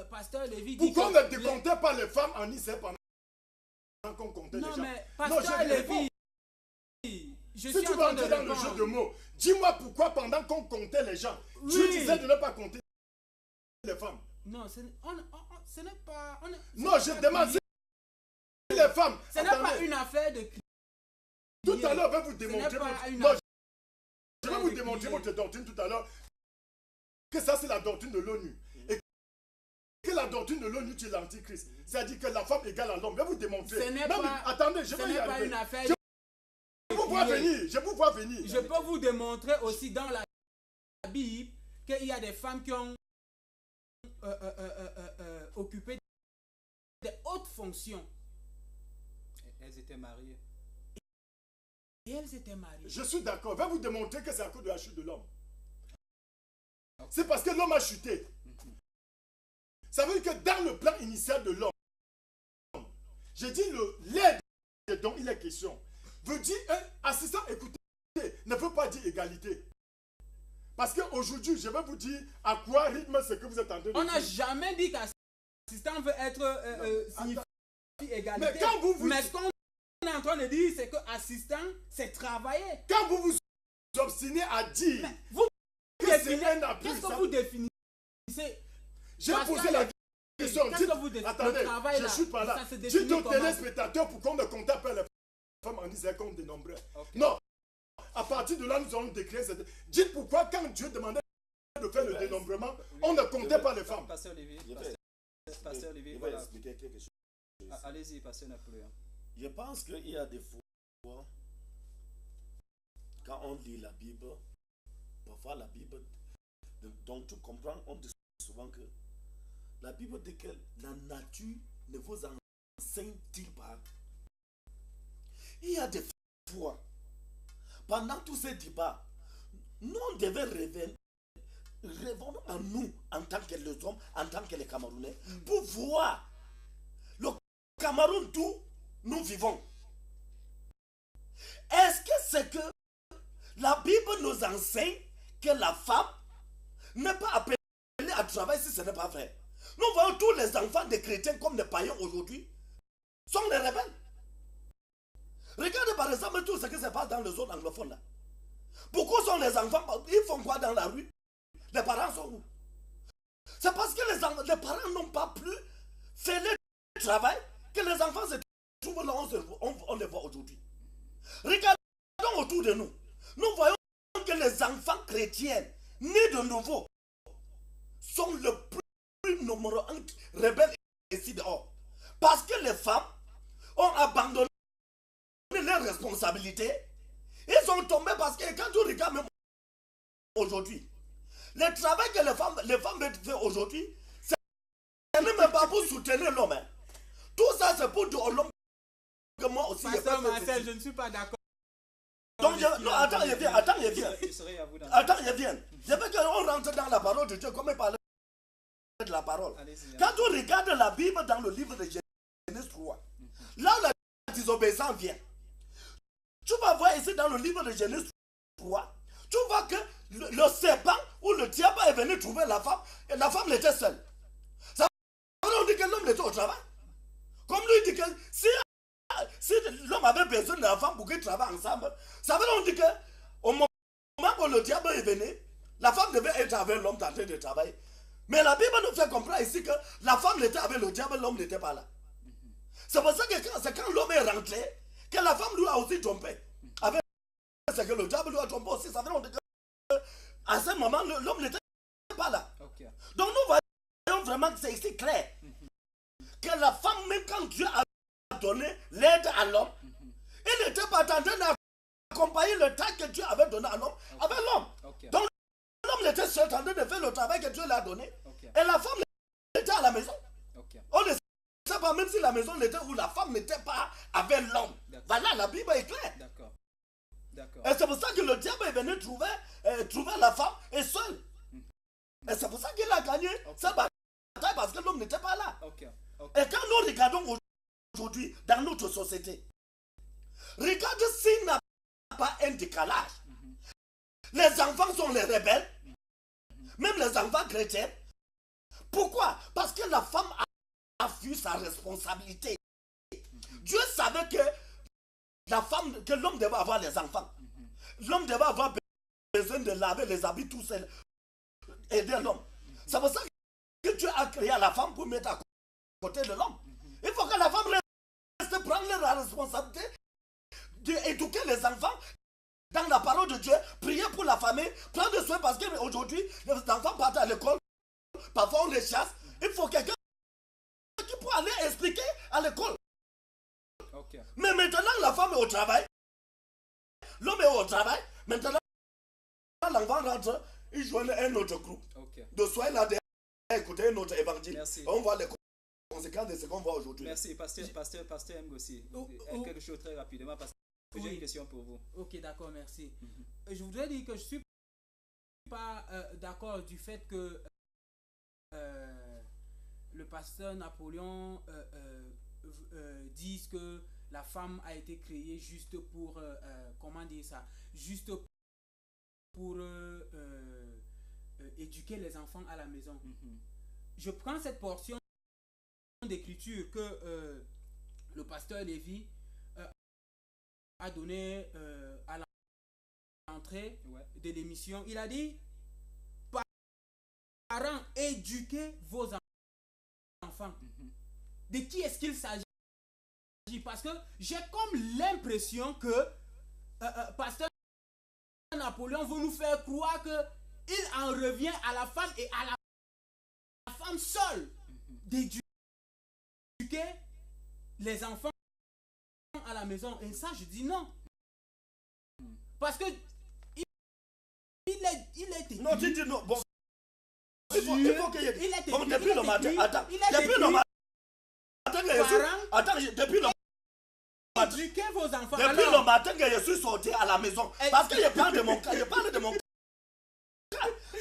pasteur Lévy dit pourquoi on ne décomptait pas les femmes en Israël pendant qu'on comptait les gens? Non, mais pasteur Lévy, je si suis tu en vas train de entrer dans le jeu répondre. de mots, dis-moi pourquoi pendant qu'on comptait les gens, Oui. Dieu disait de ne pas compter les femmes. Non, ce n'est pas... Non, je demande si les femmes... Ce n'est pas une affaire de... Tout à l'heure, je vais vous démontrer... Non, je vais vous démontrer votre doctrine tout à l'heure, que ça c'est la doctrine de l'ONU. Et que la doctrine de l'ONU est l'antichrist. C'est-à-dire que la femme égale à l'homme. Je vais vous démontrer. Ce n'est Même, pas, attendez, je ce vais y n'est pas arriver. une affaire. Je vous vois venir. Je vous vois venir. Je peux vous démontrer aussi dans la Bible qu'il y a des femmes qui ont occupé des hautes fonctions. Elles étaient mariées. Et elles étaient mariées. Je suis d'accord. Je vais vous démontrer que c'est à cause de la chute de l'homme. C'est parce que l'homme a chuté. Ça veut dire que dans le plan initial de l'homme, j'ai dit l'aide dont il est question, veut dire un assistant, écoutez, ne veut pas dire égalité. Parce qu'aujourd'hui, je vais vous dire à quoi rythme ce que vous êtes en train de dire. On n'a jamais dit qu'assistant veut être signifie égalité. Mais quand vous Mais ce qu'on est en train de dire, c'est que assistant, c'est travailler. Quand vous vous obstinez à dire Vous que c'est un appui, qu'est-ce que ça- vous définissez? j'ai Parce posé qu'il y la a- question. Qu'est-ce que vous définissez? Attendez, Le travail, je là, suis pas là. ça se Dites définit aux comment? téléspectateurs pour qu'on ne compte pas les femmes en Israël comme des nombreux. Ok. Non. À partir de là, nous allons décrire cette... Dites pourquoi quand Dieu demandait de faire le dénombrement, on ne comptait pas les femmes. Pasteur Olivier, Je vais- Pasteur Olivier, je vais voilà. expliquer quelque chose. Allez-y, Pasteur Napoléon. Je pense qu'il y a des fois, quand on lit la Bible, parfois la Bible, donc tu comprends, on dit souvent que la Bible dit que la nature ne vous enseigne-t-il pas. Il y a des fois, pendant tous ces débats, nous on devait rêvons en nous, en tant que les hommes, en tant que les Camerounais, pour voir le Cameroun d'où nous vivons. Est-ce que c'est que la Bible nous enseigne que la femme n'est pas appelée à travailler si ce n'est pas vrai? Nous voyons tous les enfants des chrétiens comme des païens aujourd'hui sont les rebelles. Regardez par exemple tout ce qui se passe dans les zones anglophones là. Pourquoi sont les enfants, ils font quoi dans la rue? Les parents sont où? C'est parce que les parents n'ont pas plus fait le travail que les enfants se trouvent là, on les voit aujourd'hui. Regardons autour de nous. Nous voyons que les enfants chrétiens nés de nouveau sont le plus nombreux rebelles ici dehors. Parce que les femmes ont abandonné leurs responsabilités. Ils sont tombés parce que quand tu regardes même aujourd'hui, le travail que les femmes font aujourd'hui, ce n'est même pas pour soutenir l'homme. Hein. Tout ça, c'est pour dire à l'homme que moi aussi. Pasteur Marcel, je ne suis pas d'accord. Donc, non, attends, je viens. Je serai à vous dans Attends, je viens. Je veux qu'on rentre dans la parole de Dieu, comme il parlait de la parole. Allez-y, Quand on regarde la Bible dans le livre de Genèse 3, là où la désobéissance vient, tu vas voir ici dans le livre de Genèse 3, tu vois que le serpent ou le diable est venu trouver la femme et la femme était seule. Ça veut dire on dit que l'homme était au travail. Comme lui dit que si l'homme avait besoin de la femme pour qu'ils travaillent ensemble, ça veut dire que au moment où le diable est venu, la femme devait être avec l'homme en train de travailler. Mais la Bible nous fait comprendre ici que la femme était avec le diable, l'homme n'était pas là. C'est pour ça que c'est quand l'homme est rentré que la femme lui a aussi trompé. Avec ce que le diable lui a trompé aussi, ça veut dire qu'à ce moment, l'homme n'était pas là. Ok. Donc nous voyons vraiment que c'est ici clair. Que la femme, même quand Dieu a donné l'aide à l'homme, il n'était pas en train d'accompagner le temps que Dieu avait donné à l'homme avec l'homme. Ok. Donc l'homme était seul en train de faire le travail que Dieu lui a donné. Ok. Et la femme était à la maison. Ok. On ne sait pas même si la maison n'était où la femme n'était pas avec l'homme. D'accord. Voilà, la Bible est claire. D'accord. D'accord. Et c'est pour ça que le diable est venu trouver la femme et seule. Et c'est pour ça qu'il a gagné sa bataille parce que l'homme n'était pas là. Ok. Ok. Et quand nous regardons aujourd'hui dans notre société, regarde s'il n'y a pas un décalage. Les enfants sont les rebelles, même les enfants chrétiens. Pourquoi? Parce que la femme a vu sa responsabilité. Dieu savait que l'homme devait avoir les enfants. L'homme devait avoir besoin de laver les habits tout seul. Aider l'homme. C'est pour ça que Dieu a créé la femme pour mettre à côté de l'homme. Il faut que la femme reste prendre la responsabilité d'éduquer les enfants dans la parole de Dieu, prier pour la famille, prendre soin parce qu'aujourd'hui, les enfants partent à l'école, parfois on les chasse, Il faut quelqu'un qui peut aller expliquer à l'école. Ok. Mais maintenant, la femme est au travail. L'homme est au travail. Maintenant, l'enfant rentre, il joint un autre groupe. Ok. De soir là derrière, écouter un autre évangile. Merci. On voit les conséquences de ce qu'on voit aujourd'hui. Merci, pasteur Ngossi. Quelque chose très rapidement parce que j'ai une question pour vous. Ok, d'accord, merci. Je voudrais dire que je suis pas d'accord du fait que le pasteur Napoléon dise que la femme a été créée juste pour, comment dire ça, juste pour éduquer les enfants à la maison. Je prends cette portion d'écriture que le pasteur Lévy a donné à l'entrée de l'émission. Il a dit: parents, éduquez vos enfants. De qui est-ce qu'il s'agit? Parce que j'ai comme l'impression que pasteur Napoléon veut nous faire croire que il en revient à la femme et à la femme seule d'éduquer les enfants à la maison. Et ça, je dis non. Parce que il est non, tu dis non. Bon, il faut qu'il y ait... Il est Bon, depuis le matin, attends. Depuis le matin que je suis sorti à la maison. Parce que je parle de mon cas. Je parle de mon cas.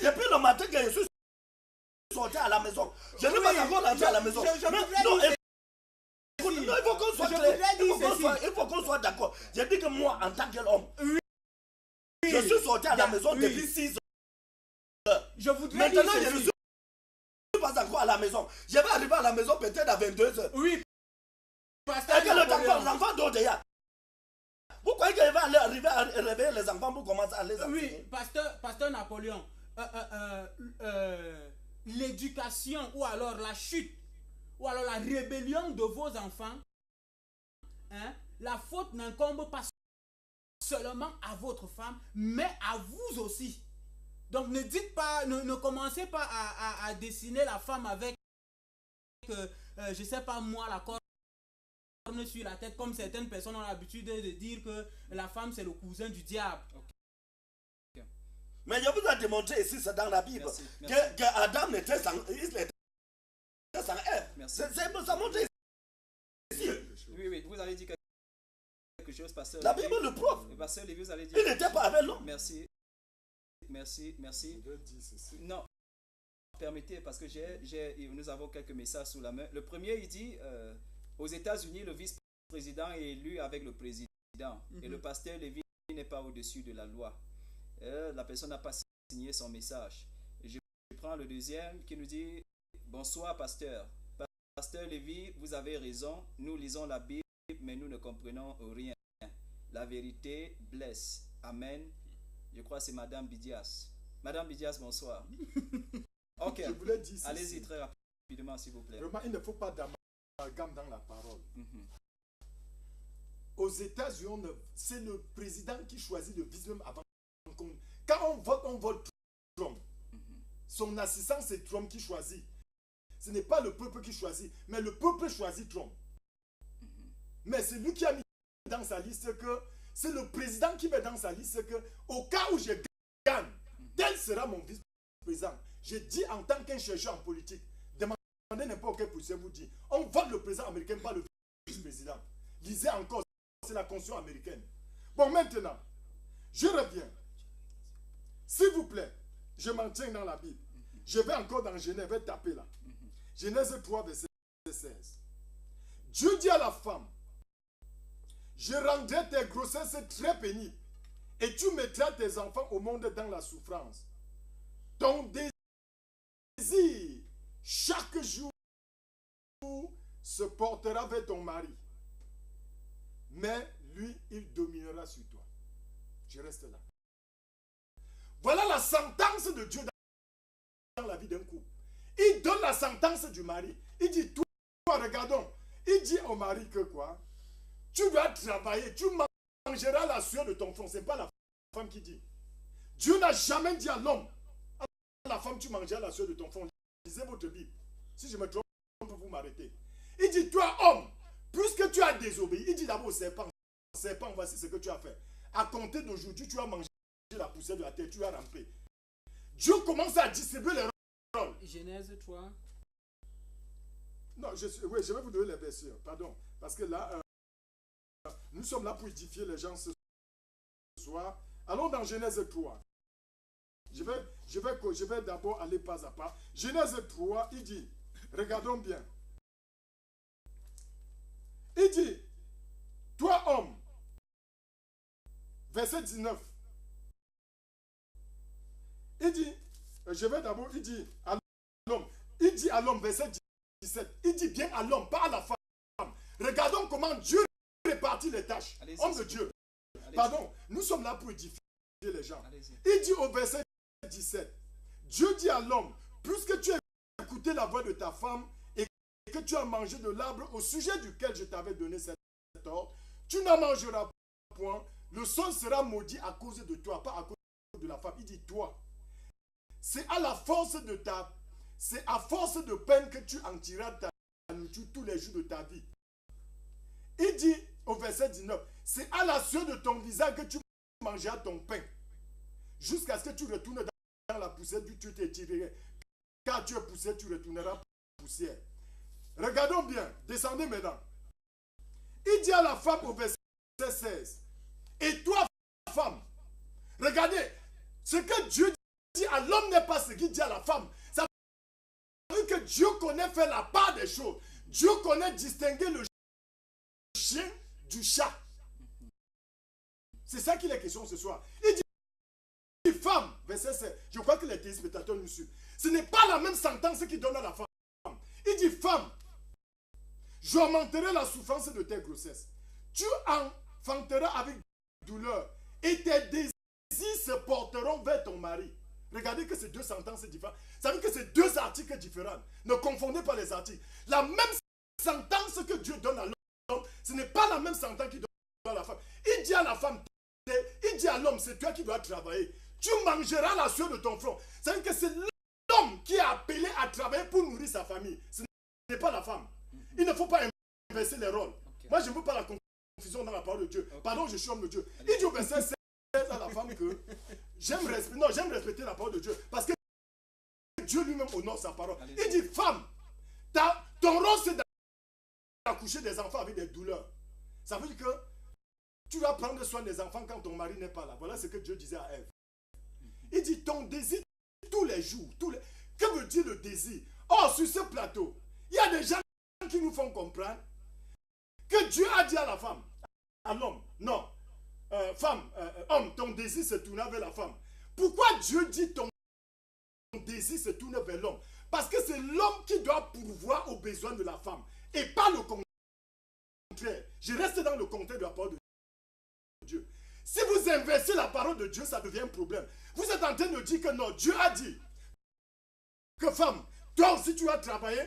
Depuis le matin que je suis sorti à la maison. Je ne vais pas encore rentrer à la maison. Non, il faut qu'on soit clair. Il faut qu'on soit d'accord. J'ai dit que moi, en tant qu'homme, je suis sorti à la maison depuis 6 heures. Maintenant, je ne suis pas encore à la maison. Je vais arriver à la maison peut-être à 22 heures. Oui. Parce que l'enfant dort déjà. Vous croyez qu'il va arriver à réveiller les enfants pour commencer à les enseigner? Oui, pasteur Napoléon, l'éducation ou alors la chute ou alors la rébellion de vos enfants, hein, la faute n'incombe pas seulement à votre femme, mais à vous aussi. Donc ne dites pas, ne commencez pas à dessiner la femme avec, je sais pas moi, la corne sur la tête, comme certaines personnes ont l'habitude de dire que la femme c'est le cousin du diable. Okay. Mais je vous ai démontré ici, c'est dans la Bible, que Adam était sans Ève. Ça montre ici. Oui, vous allez dire quelque chose, pasteur. La Bible le prouve. Pasteur Lévy, vous allez dire. Il n'était pas avec l'homme. Merci. Non, permettez, parce que nous avons quelques messages sous la main. Le premier, il dit, aux États-Unis, le vice-président est élu avec le président. Et le pasteur Lévy n'est pas au-dessus de la loi. La personne n'a pas signé son message. Je prends le deuxième qui nous dit: bonsoir, pasteur. Pasteur Lévy, vous avez raison. Nous lisons la Bible, mais nous ne comprenons rien. La vérité blesse. Amen. Je crois que c'est Madame Bidias. Madame Bidias, bonsoir. Ok. Je voulais dire allez-y très rapidement, s'il vous plaît. Vraiment, il ne faut pas d'amalgame dans la parole. Aux États-Unis, c'est le président qui choisit le vice-même avant. Quand on vote Trump. Son assistant, c'est Trump qui choisit. Ce n'est pas le peuple qui choisit, mais le peuple choisit Trump. Mais c'est lui qui a mis dans sa liste que c'est le président qui met dans sa liste que au cas où je gagne, tel sera mon vice-président. Je dis en tant qu'un chercheur en politique, demandez n'importe quel policier vous dit, on vote le président américain, pas le vice-président. Lisez encore, c'est la constitution américaine. Bon, maintenant, je reviens. S'il vous plaît, je m'en tiens dans la Bible. Je vais encore dans Genèse, je vais taper là. Genèse 3, verset 16. Dieu dit à la femme: je rendrai tes grossesses très pénibles et tu mettras tes enfants au monde dans la souffrance. Ton désir chaque jour se portera vers ton mari, mais lui, il dominera sur toi. Je reste là. Voilà la sentence de Dieu dans la vie d'un couple. Il donne la sentence du mari. Il dit: toi, regardons. Il dit au mari que quoi? Tu dois travailler, tu mangeras la sueur de ton front. Ce n'est pas la femme qui dit. Dieu n'a jamais dit à l'homme: à la femme, tu mangeras la sueur de ton front. Lisez votre Bible. Si je me trompe, vous m'arrêtez. Il dit, toi, homme, puisque tu as désobéi, il dit d'abord, serpent, voici ce que tu as fait. À compter d'aujourd'hui, tu as mangé la poussière de la terre, tu as rampé. Dieu commence à distribuer les rôles. Genèse 3. Non, oui, je vais vous donner les versets, pardon. Parce que là, nous sommes là pour édifier les gens ce soir. Allons dans Genèse 3. Je vais d'abord aller pas à pas. Genèse 3, il dit, regardons bien. Il dit, toi homme, verset 19. Il dit, il dit à l'homme, verset 17, il dit bien à l'homme, pas à la femme. Regardons comment Dieu répartit les tâches. Homme de Dieu. Pardon, nous sommes là pour édifier les gens. Il dit au verset 17, Dieu dit à l'homme, puisque tu as écouté la voix de ta femme et que tu as mangé de l'arbre au sujet duquel je t'avais donné cet ordre, tu n'en mangeras point, le sol sera maudit à cause de toi, pas à cause de la femme. Il dit toi, c'est à force de peine que tu en tireras ta nourriture tous les jours de ta vie. Il dit au verset 19, c'est à la sueur de ton visage que tu mangeras ton pain, jusqu'à ce que tu retournes dans la poussière d'où tu t'es tiré. Car tu es poussière, tu retourneras poussière. Regardons bien, descendez maintenant. Il dit à la femme au verset 16, et toi, femme, regardez, ce que Dieu dit à l'homme n'est pas ce qu'il dit à la femme. Ça veut dire que Dieu connaît faire la part des choses. Dieu connaît distinguer le chien du chat. C'est ça qu'il est question ce soir. Il dit, femme, verset 16, je crois que les téléspectateurs nous suivent. Ce n'est pas la même sentence qu'il donne à la femme. Il dit, femme, j'augmenterai la souffrance de tes grossesses. Tu enfanteras avec douleur et tes désirs se porteront vers ton mari. Regardez que ces deux sentences différentes. Ça veut dire que c'est deux articles différents. Ne confondez pas les articles. La même sentence que Dieu donne à l'homme, ce n'est pas la même sentence qu'il donne à la femme. Il dit à la femme, il dit à l'homme, c'est toi qui dois travailler. Tu mangeras la sueur de ton front. Ça veut dire que c'est l'homme qui est appelé à travailler pour nourrir sa famille. Ce n'est pas la femme. Il ne faut pas inverser les rôles. Moi, je ne veux pas la confusion dans la parole de Dieu. Pardon, je suis homme de Dieu. Il dit au verset 16 à la femme que j'aime respecter la parole de Dieu. Parce que Dieu lui-même honore sa parole. Il dit, femme, ton rôle c'est d'accoucher des enfants avec des douleurs. Ça veut dire que tu vas prendre soin des enfants quand ton mari n'est pas là. Voilà ce que Dieu disait à Ève. Il dit, ton désir tous les jours. Que veut dire le désir? Or, sur ce plateau, il y a des gens qui nous font comprendre que Dieu a dit à la femme, à l'homme, non, femme, homme, ton désir se tourne vers la femme. Pourquoi Dieu dit ton désir se tourne vers l'homme? Parce que c'est l'homme qui doit pourvoir aux besoins de la femme et pas le contraire. Je reste dans le contexte de la parole de Dieu. Si vous inversez la parole de Dieu, ça devient un problème. Vous êtes en train de dire que non, Dieu a dit que femme, toi aussi tu as travaillé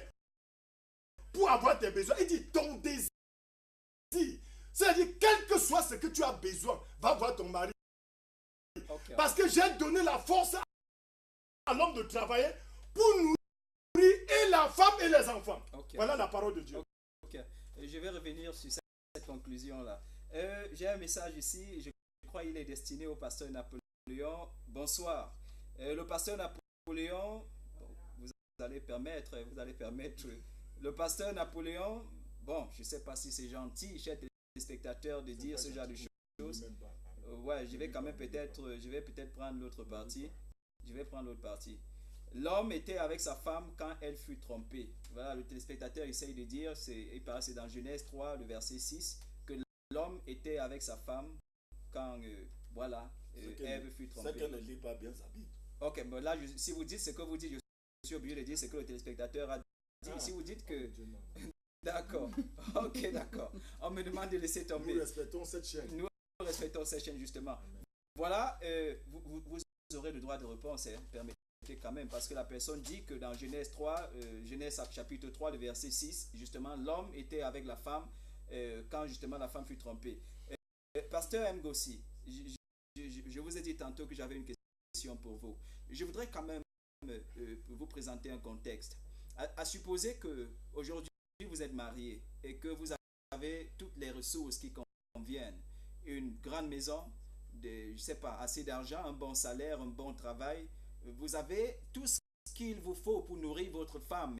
pour avoir tes besoins. Il dit ton désir. C'est-à-dire, quel que soit ce que tu as besoin, va voir ton mari. Okay. Parce que j'ai donné la force à l'homme de travailler pour nourrir et la femme et les enfants. Okay. Voilà la parole de Dieu. Okay. Je vais revenir sur cette conclusion-là. J'ai un message ici, je crois qu'il est destiné au pasteur Napoléon. Bonsoir. Le pasteur Napoléon, vous allez permettre, le pasteur Napoléon, bon, je ne sais pas si c'est gentil, chers téléspectateurs, de dire ce genre de choses. Ouais, je vais peut-être prendre l'autre partie. L'homme était avec sa femme quand elle fut trompée. Voilà, le téléspectateur essaye de dire, c'est dans Genèse 3, le verset 6, que l'homme était avec sa femme quand, Ève fut trompée. C'est qu'elle ne lit pas bien sa Bible. Ok, bon là, si vous dites ce que vous dites, je suis obligé de dire ce que le téléspectateur a dit. Si vous dites que... D'accord, ok, d'accord. On me demande de laisser tomber. Nous respectons cette chaîne. Nous respectons cette chaîne, justement. Amen. Voilà, vous aurez le droit de réponse, permettez quand même, parce que la personne dit que dans Genèse 3, Genèse chapitre 3, le verset 6, justement, l'homme était avec la femme quand justement la femme fut trompée. Pasteur Ngossi, je vous ai dit tantôt que j'avais une question pour vous. Je voudrais quand même vous présenter un contexte. À supposer que aujourd'hui vous êtes marié et que vous avez toutes les ressources qui conviennent, une grande maison, je sais pas, assez d'argent, un bon salaire, un bon travail, vous avez tout ce qu'il vous faut pour nourrir votre femme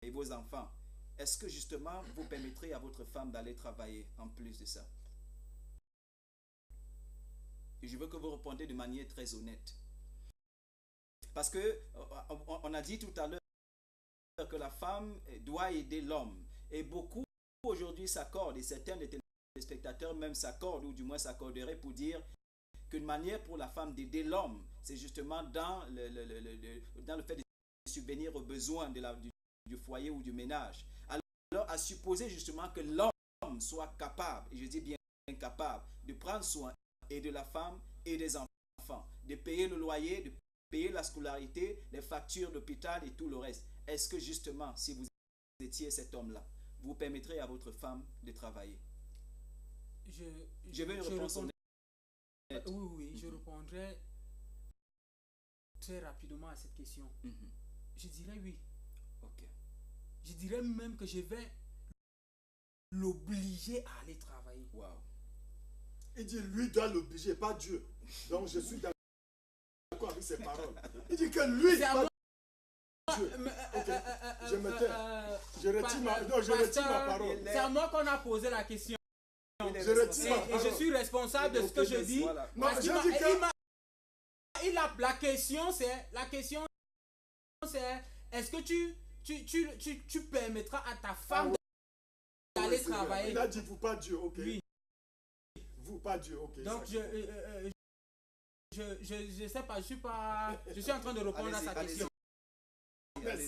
et vos enfants. Est-ce que justement vous permettrez à votre femme d'aller travailler en plus de ça? Et je veux que vous répondiez de manière très honnête. Parce que on a dit tout à l'heure que la femme doit aider l'homme. Et beaucoup aujourd'hui s'accordent, et certains des téléspectateurs même s'accordent, ou du moins s'accorderaient pour dire qu'une manière pour la femme d'aider l'homme, c'est justement dans le fait de subvenir aux besoins du foyer ou du ménage. Alors, à supposer justement que l'homme soit capable, et je dis bien capable, de prendre soin et de la femme et des enfants, de payer le loyer, de payer la scolarité, les factures d'hôpital et tout le reste. Est-ce que justement, si vous étiez cet homme-là, vous permettrez à votre femme de travailler? Je veux une réponse honnête. Oui, je répondrai très rapidement à cette question. Je dirais oui. Ok. Je dirais même que je vais l'obliger à aller travailler. Wow. Il dit lui doit l'obliger, pas Dieu. Donc je suis d'accord avec ses paroles. Il dit que lui, pas Dieu. Ok, je me tais. Je retire ma parole. C'est à moi qu'on a posé la question. Je retire ma parole. Et je suis responsable de ce que je dis. Voilà. Parce Non, la question c'est est-ce que tu permettras à ta femme d'aller travailler? Il a dit vous pas Dieu, ok. Oui. Vous pas Dieu, ok. Donc je sais pas, je suis en train de répondre à sa question.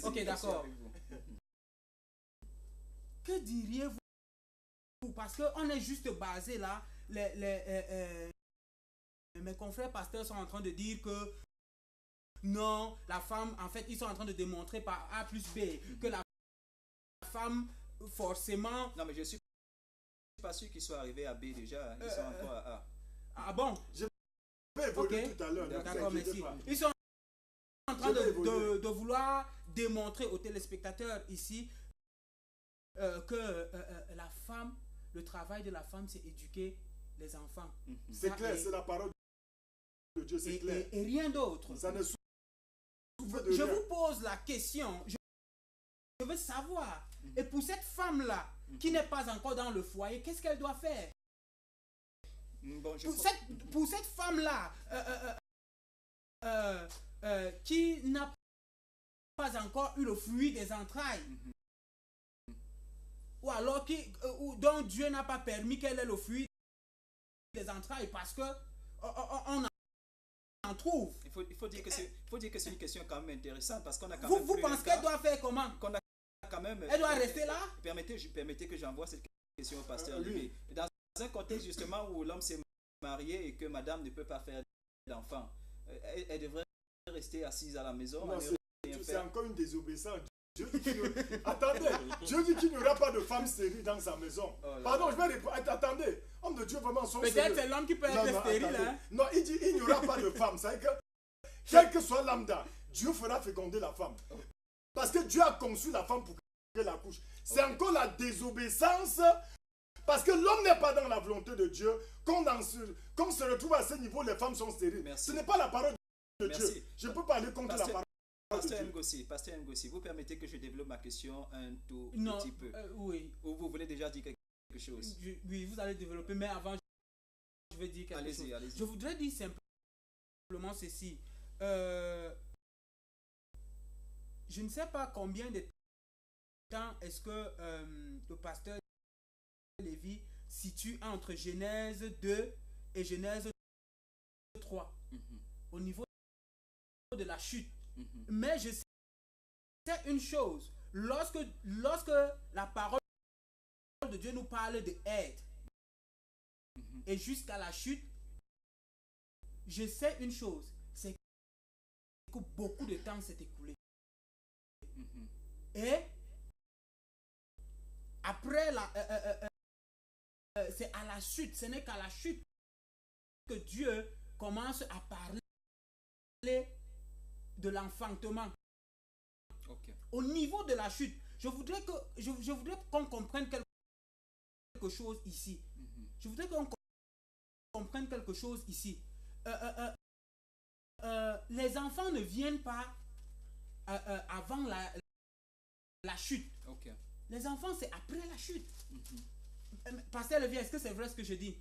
Ok, d'accord. Que diriez-vous? Parce qu'on est juste basé là, mes confrères pasteurs sont en train de dire que non, la femme, en fait, ils sont en train de démontrer par A plus B que la femme, forcément... Non, mais je suis pas sûr qu'ils soient arrivés à B déjà. Ils sont encore à A. Ah bon? Je vais évoluer tout à l'heure. D'accord, merci. Ils sont en train de vouloir démontrer aux téléspectateurs ici que la femme, le travail de la femme, c'est éduquer les enfants. C'est clair, c'est la parole de Dieu, c'est clair. Et rien d'autre. Ça ne souffre de Je rien. vous pose la question. Je veux savoir. Et pour cette femme-là, qui n'est pas encore dans le foyer, qu'est-ce qu'elle doit faire? Bon, pour cette femme-là, qui n'a pas encore eu le fruit des entrailles, ou alors dont Dieu n'a pas permis qu'elle ait le fruit des entrailles, parce que on en trouve. Il faut dire que c'est une question quand même intéressante, parce qu'on a quand même... Vous pensez qu'elle doit faire comment? Quand même, elle doit rester là? Permettez que j'envoie cette question au pasteur Olivier. Dans un contexte justement où l'homme s'est marié et que madame ne peut pas faire d'enfant, elle devrait rester assise à la maison. Non, c'est encore une désobéissance. Dieu dit attendez, Dieu dit qu'il n'y aura pas de femme stérile dans sa maison. Oh, pardon, je vais répondre. Attendez, homme de Dieu vraiment sont sérieux. Peut-être c'est l'homme qui peut être stérile. Hein? Non, il dit il n'y aura pas de femme. C'est que quel que soit lambda, Dieu fera féconder la femme. Parce que Dieu a conçu la femme pour qu'elle accouche. C'est encore la désobéissance. Parce que l'homme n'est pas dans la volonté de Dieu. Quand on se retrouve à ce niveau, les femmes sont stériles. Merci. Ce n'est pas la parole de Dieu. Je ne peux pas aller contre la parole. Pasteur Ngossi, vous permettez que je développe ma question un tout petit peu? Oui. Ou vous voulez déjà dire quelque chose? Oui, vous allez développer, mais avant, je vais dire quelque chose. Allez-y. Je voudrais dire simplement ceci. Je ne sais pas combien de temps est-ce que le pasteur Lévy situe entre Genèse 2 et Genèse 3 au niveau de la chute. Mais je sais une chose, lorsque la parole de Dieu nous parle de aide et jusqu'à la chute, je sais une chose, c'est que beaucoup de temps s'est écoulé. Et après c'est à la chute, ce n'est qu'à la chute que Dieu commence à parler de l'enfantement. Okay. au niveau de la chute, je voudrais qu'on comprenne quelque chose ici. Je voudrais qu'on comprenne quelque chose ici. Les enfants ne viennent pas avant la chute. Ok. Les enfants, c'est après la chute. Pasteur Levier, est-ce que c'est vrai ce que je dis?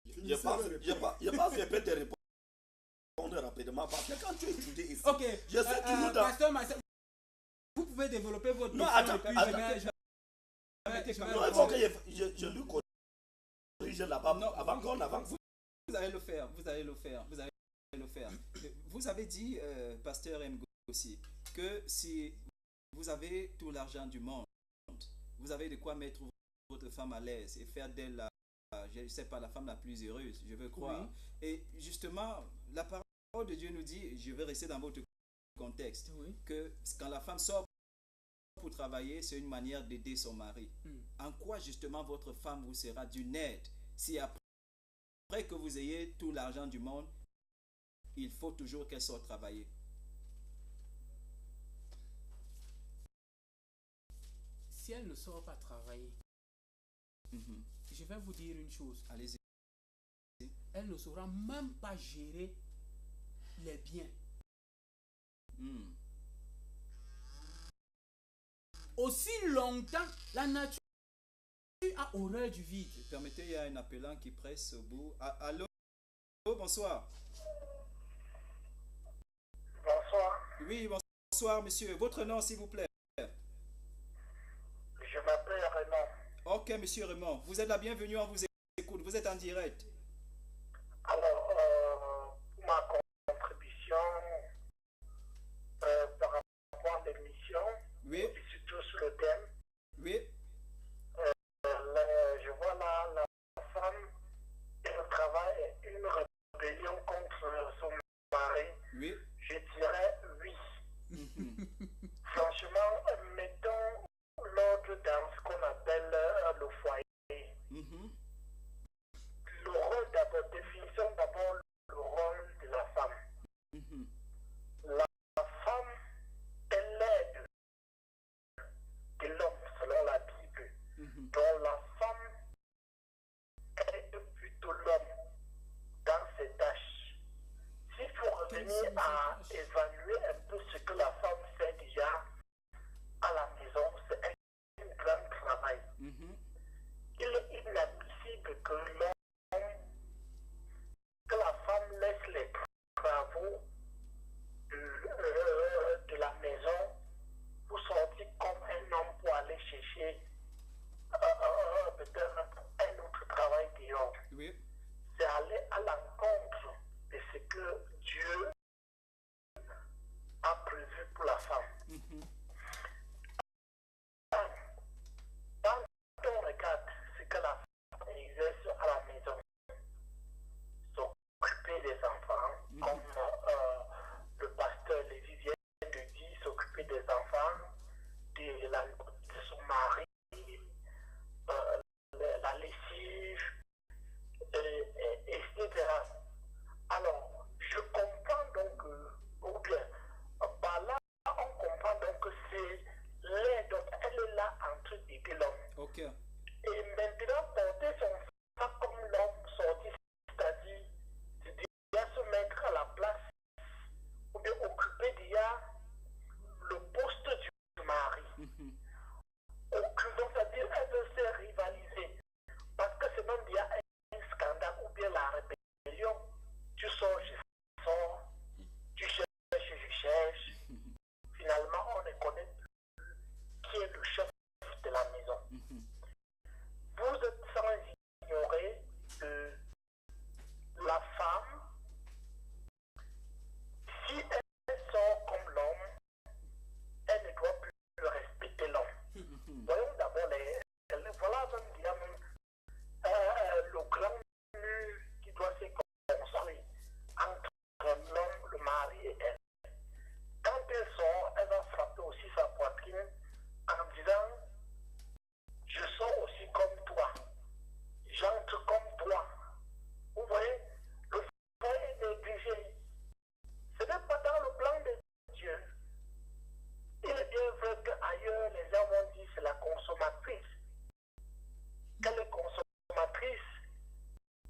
Je pense que je peux te répondre rapidement parce que quand tu étudies ici, Ok. je sais toujours dans... Pasteur Marcel, vous pouvez développer votre Non, question. attends, Et puis je vais non, il faut que je lui corrige là-bas Non, avant qu'on avance. Vous allez le faire, vous allez le faire, vous allez le faire. Vous avez dit, pasteur Ngo aussi, que si vous avez tout l'argent du monde, vous avez de quoi mettre votre femme à l'aise et faire d'elle je ne sais pas, la femme la plus heureuse, je veux croire. Oui. Et justement, la parole de Dieu nous dit, je vais rester dans votre contexte, Oui. que quand la femme sort pour travailler, c'est une manière d'aider son mari. En quoi justement votre femme vous sera d'une aide si après que vous ayez tout l'argent du monde, il faut toujours qu'elle sorte travailler? Si elle ne sort pas travailler, je vais vous dire une chose. Allez-y. Elle ne saura même pas gérer les biens. Aussi longtemps, la nature a horreur du vide. Permettez, il y a un appelant qui presse au bout. Allô, bonsoir. Bonsoir, Oui, bonsoir, monsieur. Votre nom, s'il vous plaît. je m'appelle Raymond. Ok, monsieur Raymond. Vous êtes la bienvenue, on vous écoute. Vous êtes en direct. Alors, ma contribution par rapport à l'émission, Oui, et surtout sur le thème, oui, je vois là la femme et le travail est une rébellion contre son mari. oui. Je dirais oui. Franchement, mettons l'ordre dans ce qu'on appelle le foyer. Le rôle d'abord, définissons d'abord le rôle de la femme. La femme est l'aide de l'homme selon la Bible. Donc la femme aide plutôt l'homme dans ses tâches. S'il faut revenir à évaluer un peu ce que la femme fait déjà à la maison, c'est un grand travail. Il est inadmissible que l'homme, que la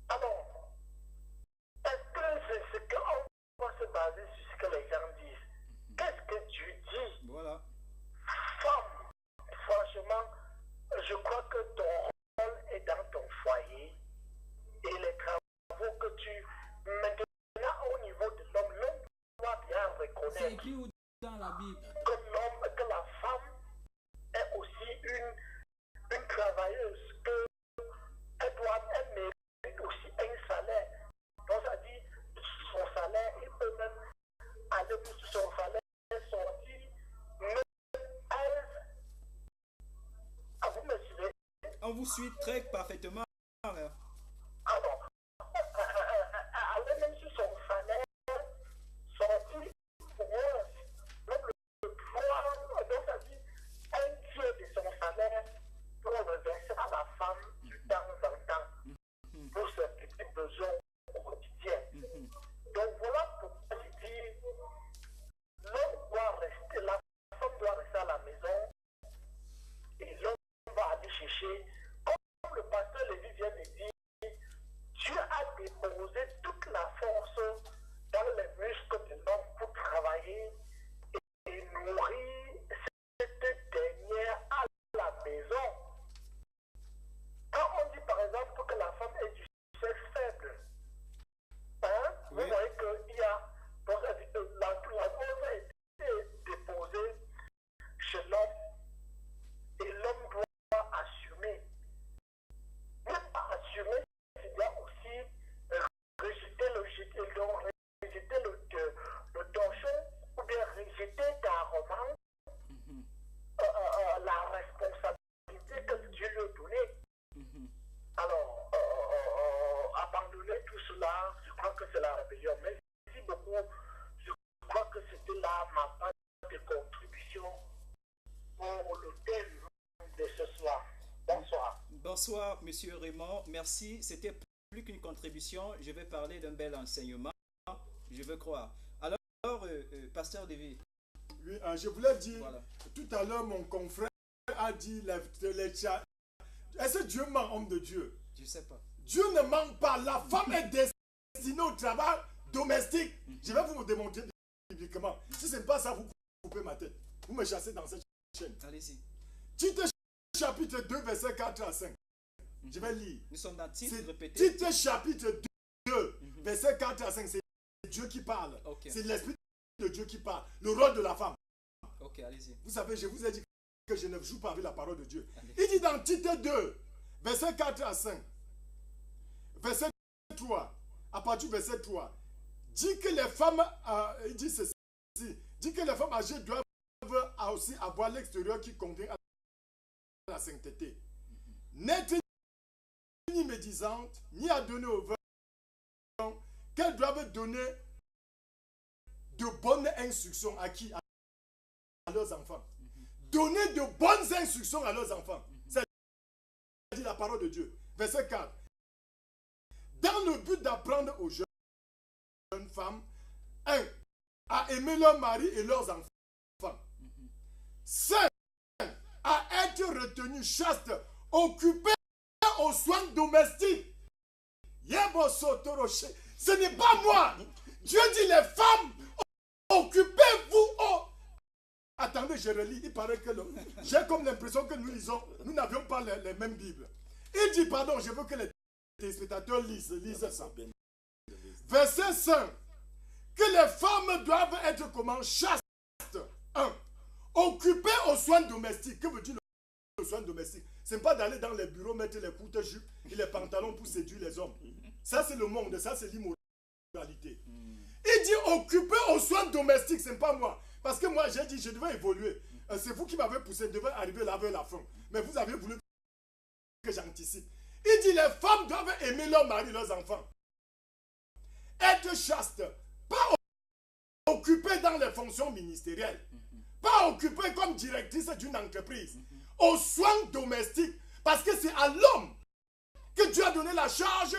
Alors, est-ce que c'est ce qu'on va se baser sur ce que les gens disent? Qu'est-ce que Dieu dit? Voilà. Femme, franchement, je crois que ton rôle est dans ton foyer et les travaux que tu... Maintenant, au niveau de l'homme doit bien C'est reconnaître écrit où dans la Bible? que l'homme, que la femme est aussi une travailleuse, qu'elle mérite aussi un salaire. Donc ça dit, son salaire, il peut même aller sur son salaire, sortir, mais elle, vous me suivez? On vous suit très parfaitement. Frère. Alors, aller même sur son salaire, sortir pour moi, même le pouvoir, donc ça dit, un tiers de son salaire pour le verser à la femme de temps en temps, pour ses petits besoins au quotidien. Donc voilà pourquoi je dis, l'homme doit rester, la femme doit rester à la maison, et l'homme va aller chercher, comme le pasteur Lévi vient de dire, Dieu a déposé toute la force dans les muscles de l'homme pour travailler et nourrir cette dernière à la maison. Quand on dit par exemple que la femme est du sexe faible, hein, Oui. vous voyez qu'il y a, donc, la cause a été déposée chez l'homme et l'homme doit assumer. Mais pas assumer, c'est bien aussi rejeter le torchon ou bien rejeter carrément la responsabilité que Dieu lui a donnée. Alors, abandonner tout cela, je crois que c'est la rébellion. Merci beaucoup. Je crois que c'était là ma part de contribution pour le thème de ce soir. Bonsoir. Bonsoir, Monsieur Raymond. Merci. C'était plus qu'une contribution. Je vais parler d'un bel enseignement. Je veux croire. Alors, Pasteur Lévi. Oui, je voulais dire, Voilà. tout à l'heure, mon confrère a dit, est-ce que Dieu ment, homme de Dieu? Je ne sais pas. Dieu ne ment pas. La femme est destinée au travail domestique. Je vais vous démontrer bibliquement. Si ce n'est pas ça, vous coupez ma tête. Vous me chassez dans cette chaîne. Allez-y. Tite chapitre 2, verset 4 à 5. Je vais lire. Nous sommes dans titre C'est répété. Tite chapitre 2, verset 4 à 5. C'est Dieu qui parle. Ok. C'est l'Esprit de Dieu qui parle. Le rôle de la femme. Ok, allez-y. Vous savez, je vous ai dit que je ne joue pas avec la parole de Dieu. Allez. Il dit dans Tite 2, verset 4 à 5, verset 3, à partir du verset 3, dit que les femmes, il dit ceci, dit que les femmes âgées doivent aussi avoir l'extérieur qui convient à la sainteté. N'être ni médisante, ni à donner au vin, qu'elles doivent donner de bonnes instructions à qui? À leurs enfants. Donner de bonnes instructions à leurs enfants. C'est dit la parole de Dieu. Verset 4. Dans le but d'apprendre aux jeunes femmes, 1. À aimer leur mari et leurs enfants. 5. À être retenues chastes, occupées aux soins domestiques. Ce n'est pas moi. Dieu dit les femmes, occupez-vous. Attendez, je relis. Il paraît que j'ai comme l'impression que nous n'avions pas les mêmes Bibles. Il dit, pardon, je veux que les téléspectateurs lisent ça. Verset 5. Que les femmes doivent être comment? Chastes. 1. Occupées aux soins domestiques. Que veut dire le soin domestique? Ce n'est pas d'aller dans les bureaux, mettre les courtes jupes et les pantalons pour séduire les hommes. Ça, c'est le monde. Ça, c'est l'immoralité. Il dit occupé aux soins domestiques, ce n'est pas moi. Parce que moi, j'ai dit, je devais évoluer. C'est vous qui m'avez poussé, je devais arriver là vers la fin. Mais vous avez voulu que j'anticipe. Il dit, les femmes doivent aimer leur mari, leurs enfants. Être chaste. Pas occupée dans les fonctions ministérielles. Pas occupée comme directrice d'une entreprise. Aux soins domestiques. Parce que c'est à l'homme que Dieu a donné la charge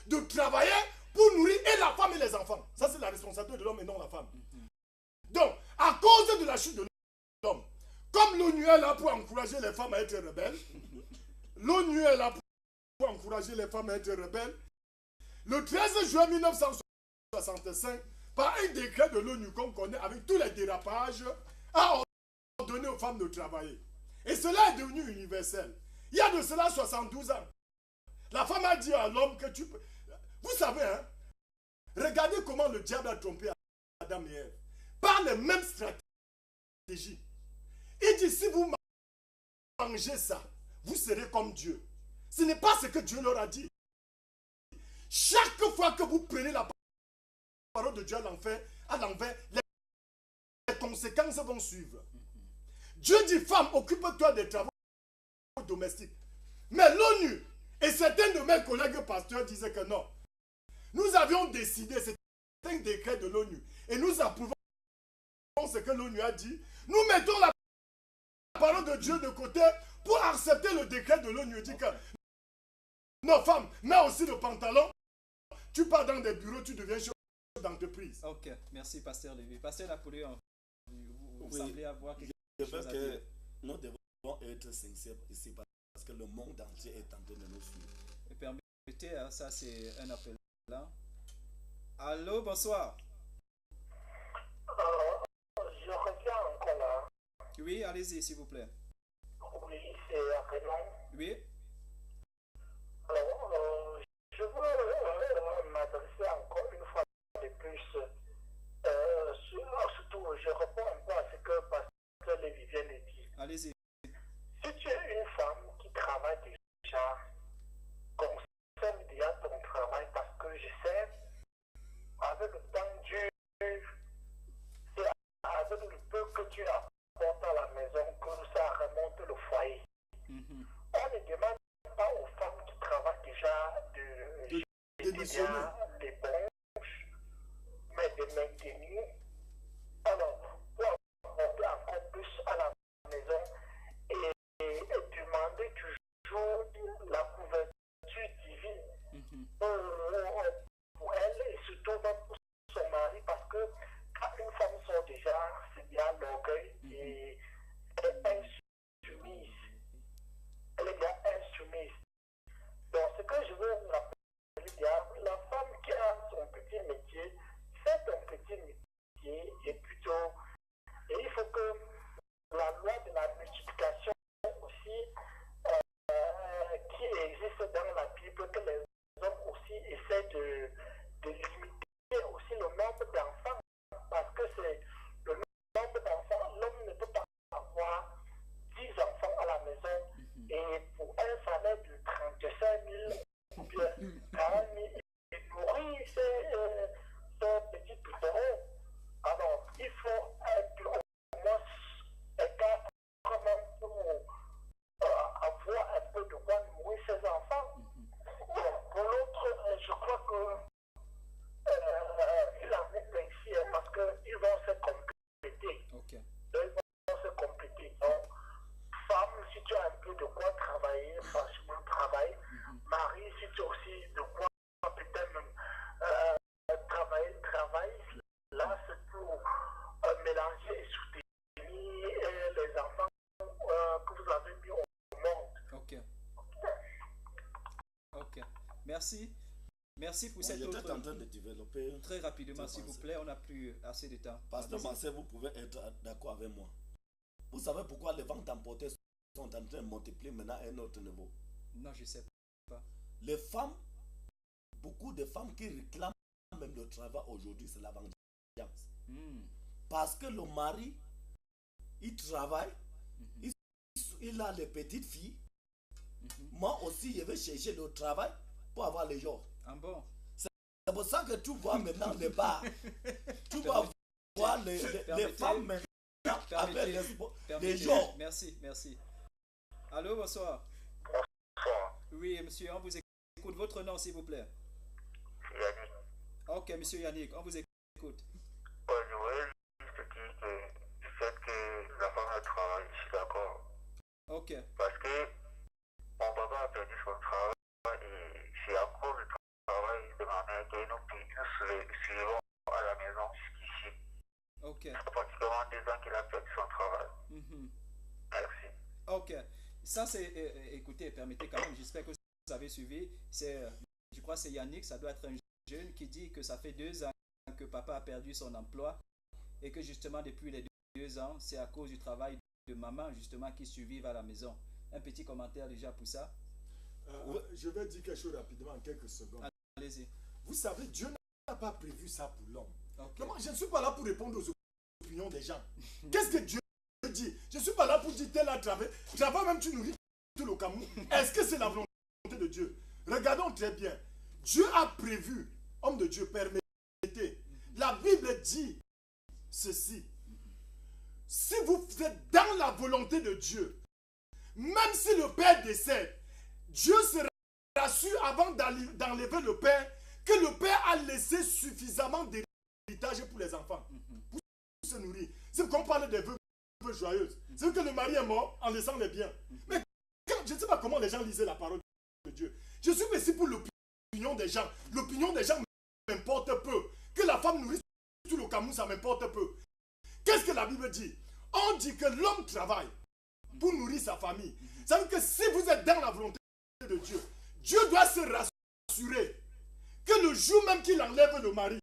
de travailler pour nourrir et la femme et les enfants. Ça, c'est la responsabilité de l'homme et non la femme. Donc, à cause de la chute de l'homme, comme l'ONU est là pour encourager les femmes à être rebelles, l'ONU est là pour encourager les femmes à être rebelles, Le 13 juin 1965, par un décret de l'ONU qu'on connaît avec tous les dérapages, a ordonné aux femmes de travailler. Et cela est devenu universel. Il y a de cela 72 ans. La femme a dit à l'homme que tu peux... Vous savez, hein, regardez comment le diable a trompé Adam et Ève. Par les mêmes stratégies. Il dit, si vous mangez ça, vous serez comme Dieu. Ce n'est pas ce que Dieu leur a dit. Chaque fois que vous prenez la parole de Dieu à l'envers, les conséquences vont suivre. Dieu dit, femme, occupe-toi des travaux domestiques. Mais l'ONU et certains de mes collègues pasteurs disaient que non. Nous avions décidé, c'est un décret de l'ONU, et nous approuvons ce que l'ONU a dit. Nous mettons la parole de Dieu de côté pour accepter le décret de l'ONU. Dit que non, femme, mets aussi le pantalon. Tu pars dans des bureaux, tu deviens chef d'entreprise. Ok, merci, Pasteur Lévy. Pasteur Napoléon, vous Oui, semblez avoir quelque je chose veux à que dire. nous devons être sincères ici parce que le monde entier est en train de nous suivre. Et permettez, hein, ça c'est un appel là. Allô, bonsoir. Je reviens encore là. Oui, allez-y, s'il vous plaît. Oui, c'est Raymond. Oui, Alors, je veux m'adresser encore une fois de plus. Surtout, je réponds un peu à ce que Pasteur Lévy vient de dire. allez-y. Si tu es une femme qui travaille déjà, conserve déjà ton travail parce que je sais, avec le temps, Dieu, c'est avec le peu que tu apportes à la maison que ça remonte le foyer. Mhm. On ne demande pas aux femmes qui travaillent déjà de démissionner. des branches, mais de maintenir. Alors, pour apporter encore plus à la maison et demander toujours la couverture divine Mhm. pour elle et surtout même pour son mari, parce que quand une femme sort déjà, c'est bien l'orgueil et elle est insoumise. Elle est bien insoumise. Donc, ce que je veux rappeler, la femme qui a son petit métier, fait un petit métier et plutôt. Et il faut que la loi de la multiplication aussi, qui existe dans la Bible, que les hommes aussi essaient de limiter aussi le nombre d'enfants, parce que c'est le nombre d'enfants, l'homme ne peut pas avoir 10 enfants à la maison, et pour un salaire de 35 000 ou bien 40 000, il nourrit ces petits poussins. Alors, il faut être au moins égal quand même pour avoir un peu de quoi nourrir ses enfants. Bon, pour l'autre, je crois que il a réussi parce qu'ils vont se compléter. Ok. Ils vont se compléter. Donc, femme, si tu as un peu de quoi travailler, franchement, travaille. Mari, si tu as aussi de quoi peut-être même travaille. Là, c'est pour mélanger et soutenir les enfants que vous avez mis au monde. Ok. Ok. Merci. Merci pour cette J'étais autre. en train de développer. Très rapidement, Je s'il vous pense. plaît, on n'a plus assez de temps. Pasteur Allez-y. Marcel, vous pouvez être d'accord avec moi. Vous savez pourquoi les ventes emportées sont en train de multiplier maintenant à un autre niveau? Non, je sais pas. Les femmes, beaucoup de femmes qui réclament même le travail aujourd'hui, c'est la vengeance. Hmm. Parce que le mari, il travaille, il a les petites filles. Moi aussi, je vais chercher le travail pour avoir les jours. Ah bon? C'est pour ça que tu vois maintenant les bars. Tu vas voir les femmes maintenant avec les Permettez. jours. Merci, merci. Allô, bonsoir. Oui, monsieur, on vous écoute. Votre nom, s'il vous plaît. Yannick, Ok, monsieur Yannick, on vous écoute. je voulais juste dire que du fait que la femme a travaillé, je suis d'accord. Ok. Parce que mon papa a perdu son travail et c'est à cause du travail de ma mère que nous suivons à la maison jusqu'ici. Ok. Ça fait pratiquement 2 ans qu'il a perdu son travail. Mhm. Merci. Ok. Ça, c'est. Écoutez, permettez quand même, j'espère que vous avez suivi. Je crois que c'est Yannick, ça doit être un jeune qui dit que ça fait 2 ans que papa a perdu son emploi et que justement depuis les 2 ans, c'est à cause du travail de maman justement qui survivent à la maison. Un petit commentaire déjà pour ça. Je vais dire quelque chose rapidement en quelques secondes. Allez-y. Vous savez, Dieu n'a pas prévu ça pour l'homme. Okay. Je ne suis pas là pour répondre aux opinions des gens. Qu'est-ce que Dieu dit? Je ne suis pas là pour dire tel a travaillé. Travaille même, tu nourris tout le Cameroun. Est-ce que c'est la volonté de Dieu? Regardons très bien. Dieu a prévu, homme de Dieu, permettez. La Bible dit ceci. Si vous êtes dans la volonté de Dieu, même si le père décède, Dieu se rassure avant d'enlever le père que le père a laissé suffisamment d'héritage pour les enfants, pour se nourrir. C'est qu'on parle des vœux joyeuses. C'est que le mari est mort en laissant les biens. Mais je ne sais pas comment les gens lisaient la parole de Dieu. Je suis ici pour l'opinion des gens. L'opinion des gens m'importe peu. Que la femme nourrisse tout le Cameroun, ça m'importe peu. Qu'est-ce que la Bible dit? On dit que l'homme travaille pour nourrir sa famille. Ça veut dire que si vous êtes dans la volonté de Dieu, Dieu doit se rassurer que le jour même qu'il enlève le mari,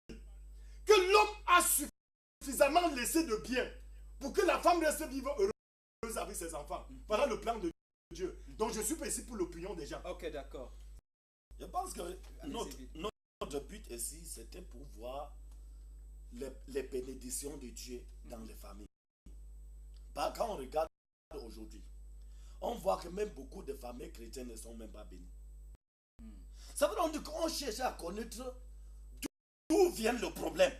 que l'homme a suffisamment laissé de biens pour que la femme reste vivre heureuse avec ses enfants. Voilà le plan de Dieu. Donc je suis pas ici pour l'opinion des gens. Ok, d'accord. Je pense que notre but ici, c'était pour voir les bénédictions de Dieu dans les familles. Quand on regarde aujourd'hui, on voit que même beaucoup de familles chrétiennes ne sont même pas bénies. Ça veut dire qu'on cherche à connaître d'où vient le problème.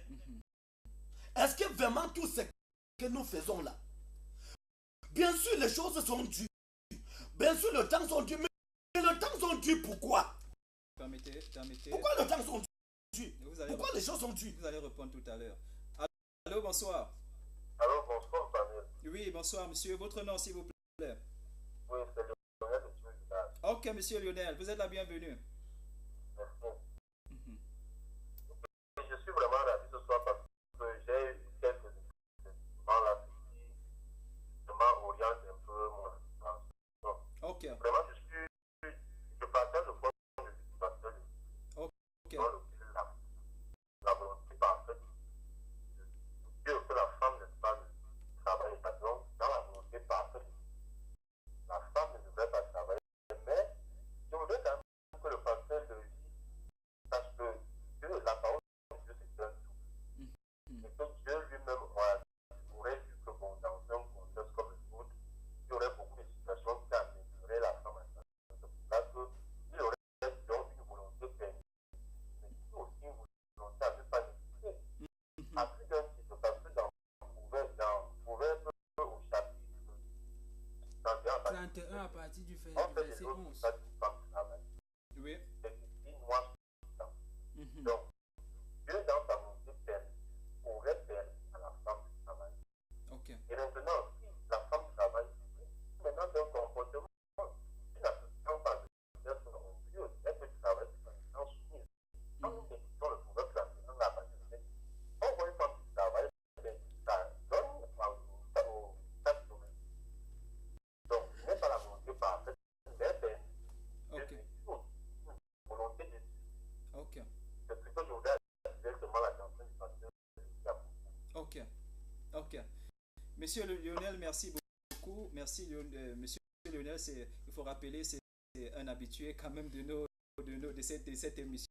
Est-ce que vraiment tout ce que nous faisons là, bien sûr les choses sont dues, bien sûr le temps sont dû, mais le temps sont dû pourquoi? Permettez. Pourquoi le temps sont dus? Pourquoi les choses sont dues? Vous allez répondre tout à l'heure. Allô, bonsoir. Alors, bonsoir, Daniel. Oui, bonsoir, monsieur. Votre nom, s'il vous plaît. Oui, c'est Lionel de Tunis. Ok, monsieur Lionel, vous êtes la bienvenue. Merci. Je suis vraiment ravi ce soir parce que j'ai eu quelques événements là qui m'orientent un peu mon attention. Ok. Vraiment, je partage le point de vue du pasteur Ok. dans lequel la volonté parfaite de Dieu que la femme n'est pas de travailler. Donc, dans la volonté parfaite, la femme ne devrait pas travailler. Mais je voudrais quand même que le pasteur le dise parce que Dieu, la parole de Dieu, c'est un tout. Et que Dieu lui-même aurait dû que bon, dans un contexte comme le nôtre, il y aurait beaucoup de situations qui amélioreraient la femme à sa place. Il aurait donc une volonté permise, mais il aussi une volonté à ne pas négliger. À plus d'un titre, parce que dans Proverbe au chapitre 31 à partir du on fait des verset autres 11. ça du femme travail. Oui. C'est une noix sur le temps. Donc, Dieu, dans sa volonté permise, aurait permis à la femme de travailler. Ok. Et maintenant, si la femme travaille, maintenant c'est un comportement qui n'attend pas d'être orgueilleux, elle peut travailler sans soumise. Quand nous étudions le proverbe dans la partie de cette, on voit une femme qui travaille, ça donne au chaque domaine. Donc, ce n'est pas la volonté parfaite, mais c'est Ok. une volonté de Dieu. Ok. C'est ce que je voudrais directement l'attention du pasteur. Ok. Ok. Monsieur Lionel, merci beaucoup. Merci, monsieur Lionel. Il faut rappeler, c'est un habitué quand même de cette émission.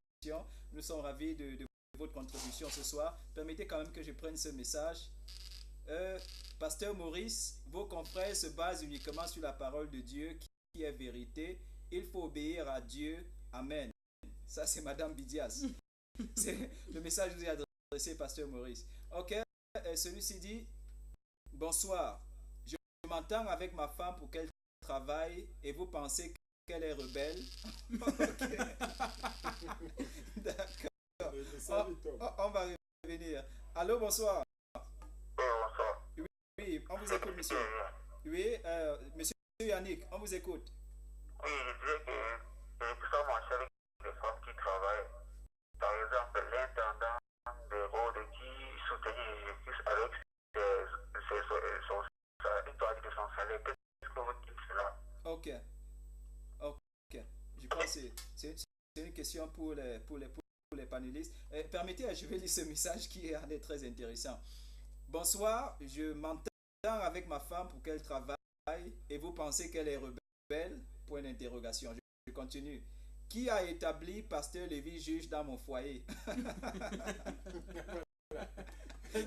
Nous sommes ravis de votre contribution ce soir. Permettez quand même que je prenne ce message. Pasteur Maurice, vos confrères se basent uniquement sur la parole de Dieu qui est vérité. Il faut obéir à Dieu. Amen. Ça, c'est Madame Bidias. C'est le message que vous avez adressé, Pasteur Maurice. Ok. Celui-ci dit: bonsoir. Je m'entends avec ma femme pour qu'elle travaille et vous pensez qu'elle est rebelle. Ok. D'accord. On va revenir. Allô, bonsoir. Bonsoir. Oui, on vous écoute, monsieur. Oui, monsieur Yannick, on vous écoute. Oui, je dirais que nous sommes en charge des femmes qui travaillent. Par exemple, l'intendant de Rhodes qui soutenait Jésus avec une toile de son salaire. Qu'est-ce que vous dites cela? Ok. Ok. Je pense que c'est une question pour les panélistes. Permettez, je vais lire ce message qui est très intéressant. Bonsoir, je m'entends avec ma femme pour qu'elle travaille et vous pensez qu'elle est rebelle? Point d'interrogation. Je continue. Qui a établi Pasteur Lévy juge dans mon foyer?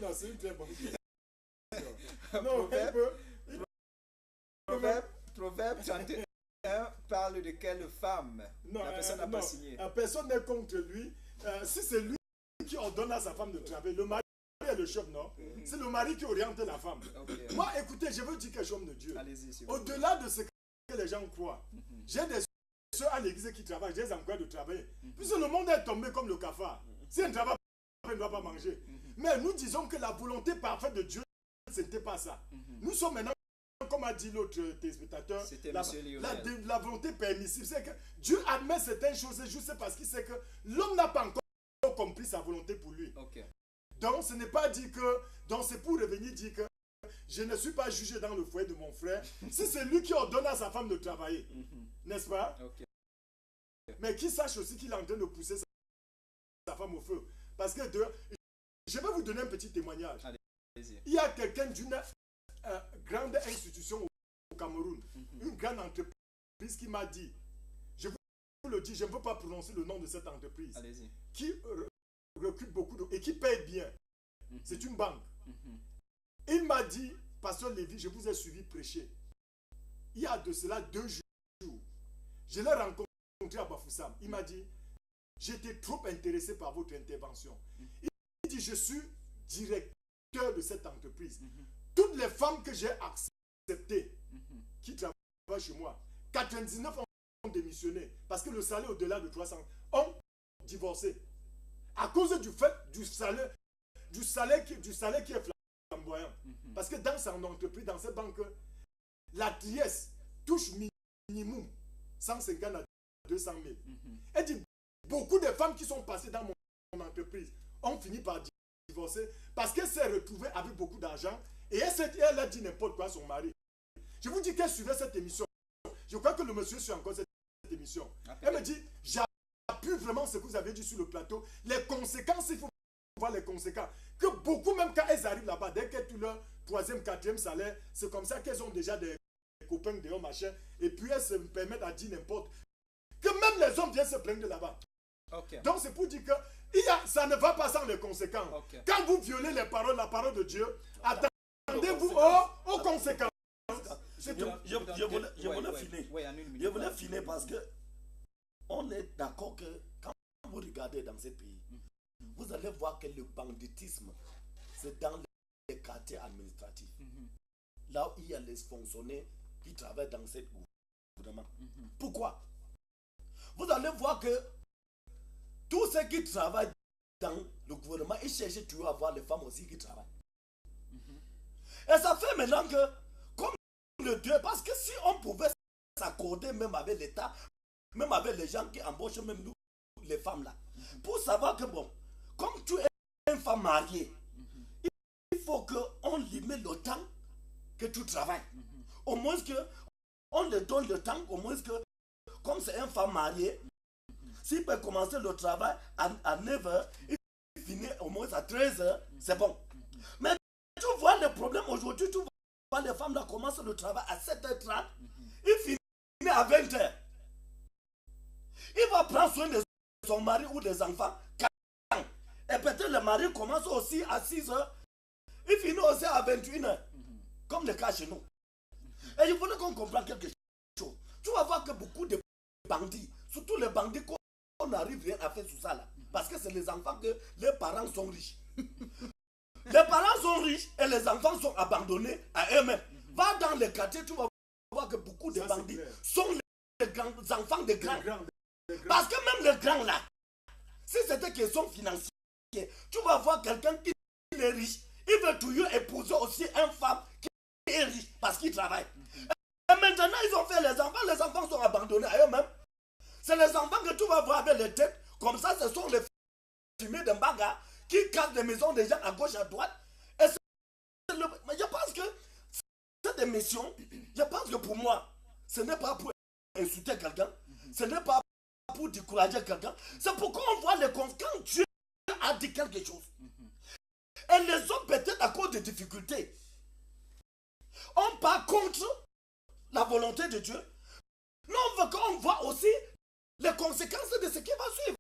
Non, c'est une très bonne question. Non, Proverbe 31 parle de quelle femme? non, La personne n'a pas signé. Personne n'est contre lui. Si c'est lui qui ordonne à sa femme de travailler, le mari est le chef, non? C'est le mari qui oriente la femme. Okay. Moi, écoutez, je veux dire quelque chose de Dieu. Allez-y. Au-delà de ce que les gens croient, j'ai des soeurs à l'église qui travaillent, j'ai des emplois de travailler. Puisque le monde est tombé comme le cafard. Si on ne travaille pas, on ne doit pas manger. Mais nous disons que la volonté parfaite de Dieu, ce n'était pas ça. Nous sommes maintenant, comme a dit l'autre téléspectateur, la volonté permissive. C'est que Dieu admet certaines choses juste parce qu'il sait que l'homme n'a pas encore compris sa volonté pour lui. Okay. Donc ce n'est pas dit que, donc c'est pour revenir dire que je ne suis pas jugé dans le foyer de mon frère. Si c'est lui qui ordonne à sa femme de travailler, n'est-ce pas? Okay. Mais qu'il sache aussi qu'il est en train de pousser sa femme au feu. Parce que je vais vous donner un petit témoignage. Allez-y. Il y a quelqu'un d'une grande institution au Cameroun, une grande entreprise qui m'a dit, je vous le dis, je ne veux pas prononcer le nom de cette entreprise, qui recrute beaucoup et qui paye bien. C'est une banque. Il m'a dit, Pasteur Lévy, je vous ai suivi prêcher. Il y a de cela 2 jours. Je l'ai rencontré à Bafoussam. Il m'a dit, j'étais trop intéressé par votre intervention. Il dit, je suis directeur de cette entreprise. Toutes les femmes que j'ai acceptées, qui travaillent chez moi, 99 ont démissionné parce que le salaire au-delà de 300 ont divorcé. À cause du fait du salaire qui est flamboyant. Parce que dans son entreprise, dans cette banque, la trieste touche minimum 150 à 200 000. Elle dit, beaucoup de femmes qui sont passées dans mon entreprise ont fini par divorcer parce qu'elle s'est retrouvée avec beaucoup d'argent et elle a dit n'importe quoi à son mari. Je vous dis qu'elle suivait cette émission. Je crois que le monsieur suit encore cette émission. Elle me dit, j'appuie vraiment ce que vous avez dit sur le plateau. Les conséquences, il faut voir les conséquences. Que beaucoup, même quand elles arrivent là-bas, dès qu'elles ont leur 3e, 4e salaire, c'est comme ça qu'elles ont déjà des copains, des machin, et puis elles se permettent à dire n'importe. Que même les hommes viennent se plaindre là-bas. Donc c'est pour dire que ça ne va pas sans les conséquences. Quand vous violez la parole de Dieu, attendez-vous aux conséquences. Je voulais finir parce que on est d'accord que quand vous regardez dans ce pays, vous allez voir que le banditisme, c'est dans les quartiers administratifs. Là où il y a les fonctionnaires qui travaillent dans ce gouvernement. Pourquoi? Vous allez voir que tous ceux qui travaillent dans le gouvernement, ils cherchent toujours à voir les femmes aussi qui travaillent. Et ça fait maintenant que, comme le Dieu, parce que si on pouvait s'accorder même avec l'État, même avec les gens qui embauchent même nous, les femmes là, pour savoir que bon, comme tu es une femme mariée, il faut qu'on limite le temps que tu travailles. Au moins qu'on lui donne le temps, au moins que, comme c'est une femme mariée, s'il peut commencer le travail à 9h, il finit au moins à 13h, c'est bon. Mais tu vois le problème aujourd'hui, tu vois les femmes là commencent le travail à 7h30, il finit à 20h. Il va prendre soin de son mari ou des enfants. Et peut-être le mari commence aussi à 6h, il finit aussi à 21h, comme le cas chez nous. Et il faudrait qu'on comprenne quelque chose. Tu vas voir que beaucoup de bandits, surtout les bandits qu'on n'arrive rien à faire sur ça là, parce que c'est les enfants que les parents sont riches. Les parents sont riches et les enfants sont abandonnés à eux-mêmes. Va dans les quartiers, tu vas voir que beaucoup de bandits sont les grands enfants des grands. Parce que même les grands là, si c'était question financière, tu vas voir quelqu'un qui est riche, il veut toujours épouser aussi une femme qui est riche parce qu'il travaille. Et maintenant ils ont fait les enfants sont abandonnés à eux-mêmes. C'est les enfants que tu vas voir avec les têtes, comme ça ce sont les fumées de bagarre qui cassent des maisons des gens à gauche à droite. Et mais je pense que cette émission, je pense que pour moi, ce n'est pas pour insulter quelqu'un, ce n'est pas pour décourager quelqu'un. C'est pourquoi on voit les conséquences. Quand Dieu a dit quelque chose, et les hommes, peut-être à cause des difficultés, on part contre la volonté de Dieu. Nous, on veut qu'on voit aussi les conséquences de ce qui va suivre.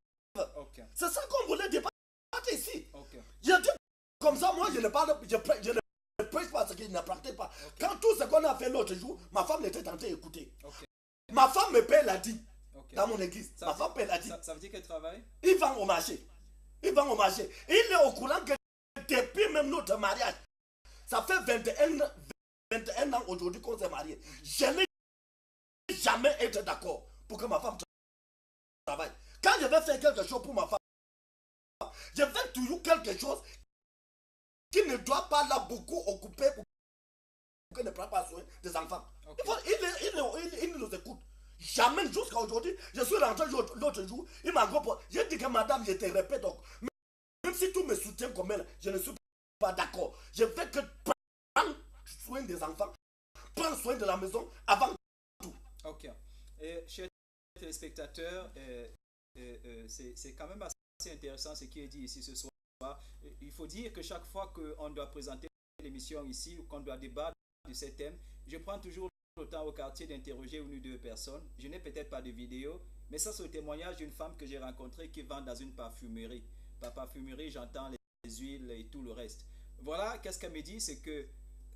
Ok. C'est ça qu'on voulait débattre ici. Ok. Je dis comme ça, moi, je ne prêche pas ce qu'il ne pratique pas. Okay. Quand tout ce qu'on a fait l'autre jour, ma femme était en train d'écouter. Ok. Ma femme me paye la dîme Ok. dans mon église. Ça Ma veut femme paye la dîme. Ça veut dire qu'elle travaille? Il va au marché. Il va au marché. Il est au courant que depuis même notre mariage, ça fait 21 ans aujourd'hui qu'on s'est mariés. Je n'ai jamais été d'accord pour que ma femme travaille. Quand je vais faire quelque chose pour ma femme, je fais toujours quelque chose qui ne doit pas la beaucoup occuper pour qu'elle ne prenne pas soin des enfants. Okay. Il nous écoute. Jamais jusqu'à aujourd'hui. Je suis rentré l'autre jour, il m'a proposé. J'ai dit que madame, je te répète donc, même si tout me soutient comme elle, je ne suis pas d'accord. Je veux que prendre soin des enfants, prendre soin de la maison avant tout. Ok. Et chers téléspectateurs, c'est quand même assez intéressant ce qui est dit ici ce soir. Il faut dire que chaque fois qu'on doit présenter l'émission ici ou qu'on doit débattre de ces thèmes, je prends toujours le temps au quartier d'interroger une ou deux personnes. Je n'ai peut-être pas de vidéo, mais ça c'est le témoignage d'une femme que j'ai rencontrée qui vend dans une parfumerie. Par parfumerie, j'entends les huiles et tout le reste. Voilà, qu'est-ce qu'elle me dit, c'est que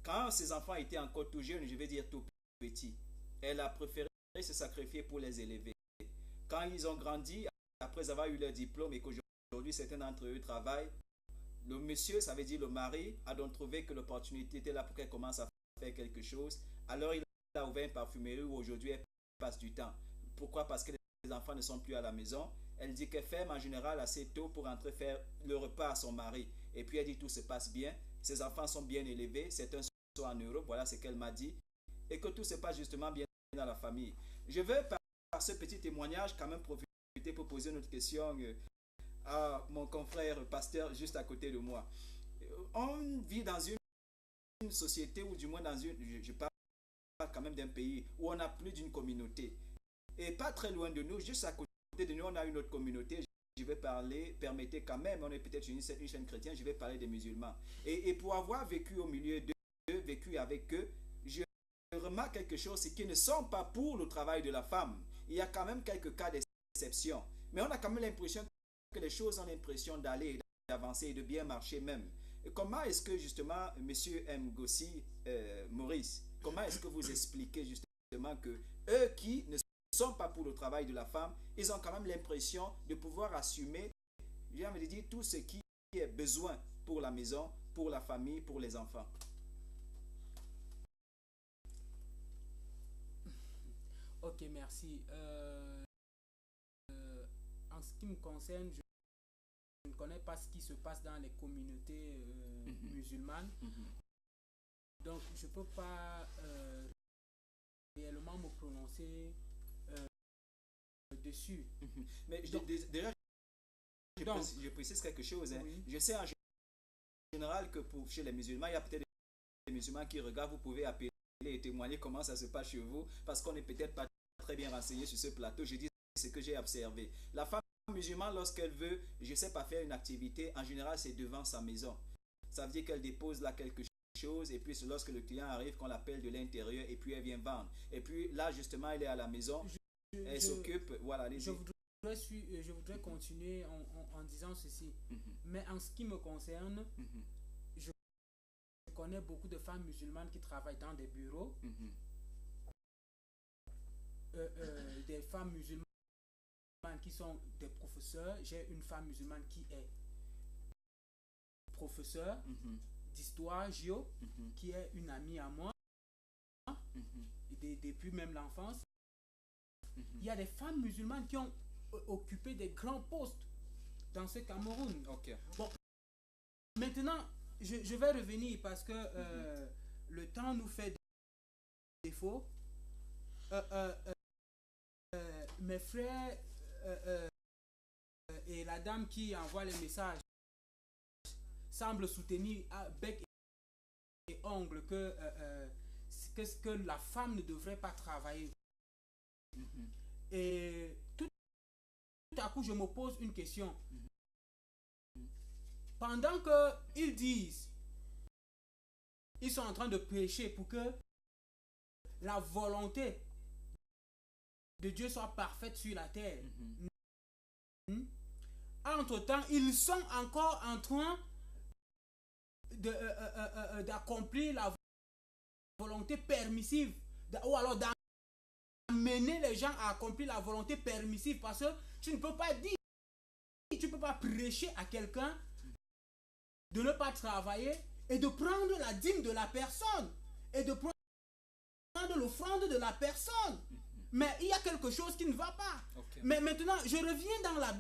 quand ses enfants étaient encore tout jeunes, je vais dire tout petits, elle a préféré se sacrifier pour les élever. Quand ils ont grandi, après avoir eu leur diplôme et qu'aujourd'hui certains d'entre eux travaillent, le monsieur, ça veut dire le mari, a donc trouvé que l'opportunité était là pour qu'elle commence à faire quelque chose. Alors il a ouvert une parfumerie où aujourd'hui elle passe du temps. Pourquoi? Parce que les enfants ne sont plus à la maison. Elle dit qu'elle ferme en général assez tôt pour rentrer faire le repas à son mari. Et puis elle dit tout se passe bien. Ses enfants sont bien élevés. Certains sont en Europe. Voilà ce qu'elle m'a dit. Et que tout se passe justement bien dans la famille. Je veux par ce petit témoignage quand même profiter pour poser une autre question à mon confrère pasteur juste à côté de moi. On vit dans une société ou du moins dans une... Je parle quand même d'un pays où on a plus d'une communauté. Et pas très loin de nous, juste à côté de nous, on a une autre communauté. Je vais parler, permettez quand même, on est peut-être une chaîne chrétienne, je vais parler des musulmans. Et pour avoir vécu au milieu d'eux, vécu avec eux, je remarque quelque chose, c'est qu'ils ne sont pas pour le travail de la femme. Il y a quand même quelques cas d'exception. Mais on a quand même l'impression que les choses ont l'impression d'aller, d'avancer et de bien marcher même. Et comment est-ce que justement, Monsieur Ngossi, Maurice, comment est-ce que vous expliquez justement que eux qui ne sont pas pour le travail de la femme, ils ont quand même l'impression de pouvoir assumer, j'ai envie de dire, tout ce qui est besoin pour la maison, pour la famille, pour les enfants. Ok, merci. En ce qui me concerne, je ne connais pas ce qui se passe dans les communautés musulmanes. Donc, je ne peux pas réellement me prononcer dessus. Mais déjà, je précise quelque chose. Hein. Oui. Je sais en général que chez les musulmans, il y a peut-être des musulmans qui regardent, vous pouvez appeler et témoigner comment ça se passe chez vous, parce qu'on n'est peut-être pas très bien renseigné sur ce plateau. Je dis ce que j'ai observé. La femme musulmane, lorsqu'elle veut, je sais pas, faire une activité, en général, c'est devant sa maison. Ça veut dire qu'elle dépose là quelque chose, et puis lorsque le client arrive, qu'on l'appelle de l'intérieur, et puis elle vient vendre. Et puis là, justement, elle est à la maison, elle s'occupe, voilà. Je voudrais continuer en disant ceci. Mais en ce qui me concerne, je connais beaucoup de femmes musulmanes qui travaillent dans des bureaux, des femmes musulmanes qui sont des professeurs. J'ai une femme musulmane qui est professeure d'histoire géo, qui est une amie à moi, depuis même l'enfance. Il y a des femmes musulmanes qui ont occupé des grands postes dans ce Cameroun. Okay. Bon, maintenant, je vais revenir parce que le temps nous fait défaut. Mes frères et la dame qui envoie les messages semblent soutenir à bec et ongle que la femme ne devrait pas travailler. Et à coup, je me pose une question. Pendant qu'ils disent, ils sont en train de prêcher pour que la volonté de Dieu soit parfaite sur la terre. Entre-temps, ils sont encore en train d'accomplir la volonté permissive, ou alors d'amener les gens à accomplir la volonté permissive, parce que tu ne peux pas dire, tu ne peux pas prêcher à quelqu'un de ne pas travailler et de prendre la dîme de la personne et de prendre l'offrande de la personne. Mais il y a quelque chose qui ne va pas. Mais maintenant, je reviens dans la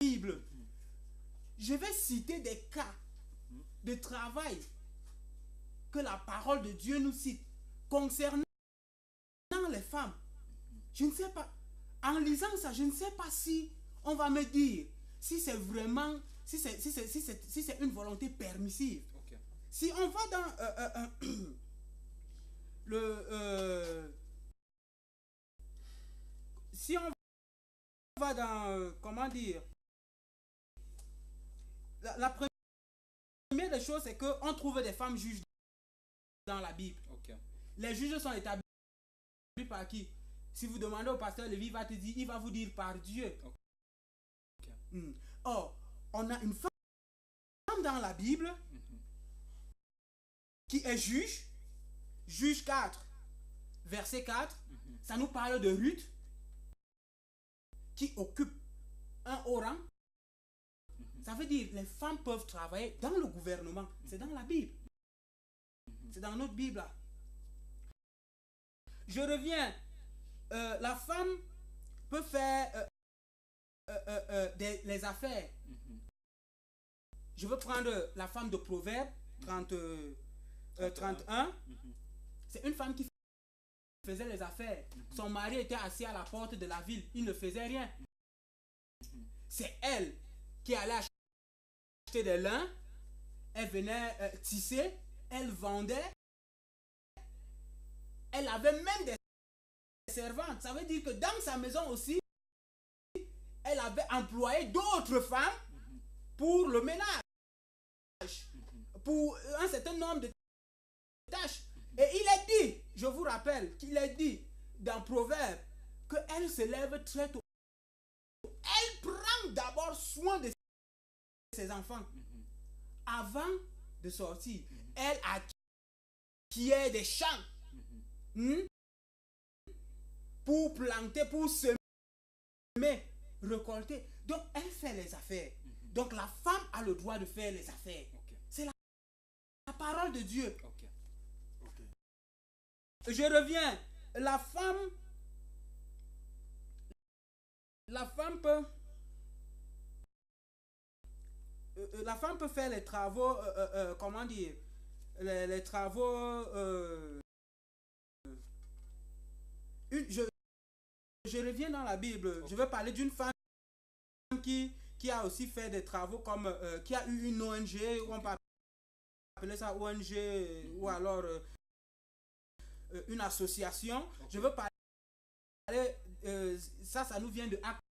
Bible. Je vais citer des cas de travail que la parole de Dieu nous cite concernant les femmes. Je ne sais pas, en lisant ça, je ne sais pas si on va me dire si c'est vraiment, si c'est une volonté permissive. Si on va dans si on va dans comment dire, la première des choses, c'est qu'on trouve des femmes juges dans la Bible. Les juges sont établis par qui? Si vous demandez au pasteur Lévi, il va vous dire par Dieu. Or, on a une femme dans la Bible qui est juge. Juge 4, verset 4, ça nous parle de Ruth qui occupe un haut rang. Ça veut dire les femmes peuvent travailler dans le gouvernement. C'est dans la Bible. C'est dans notre Bible là. Je reviens. La femme peut faire les affaires. Je veux prendre la femme de Proverbe 31. C'est une femme qui faisait les affaires. Son mari était assis à la porte de la ville. Il ne faisait rien. C'est elle qui allait acheter des lins. Elle venait tisser. Elle vendait. Elle avait même des servantes. Ça veut dire que dans sa maison aussi, elle avait employé d'autres femmes pour le ménage. Pour un certain nombre de tâches. Et il est dit, je vous rappelle qu'il est dit dans Proverbe qu'elle se lève très tôt. Elle prend d'abord soin de ses enfants avant de sortir. Elle acquiert des champs pour planter, pour semer, récolter. Donc elle fait les affaires. Donc la femme a le droit de faire les affaires. C'est la parole de Dieu. Je reviens. La femme peut faire les travaux, comment dire, les travaux. Je reviens dans la Bible. Je vais parler d'une femme qui a aussi fait des travaux comme qui a eu une ONG, on peut appeler ça ONG, ou alors une association. Je veux parler, ça nous vient de Actes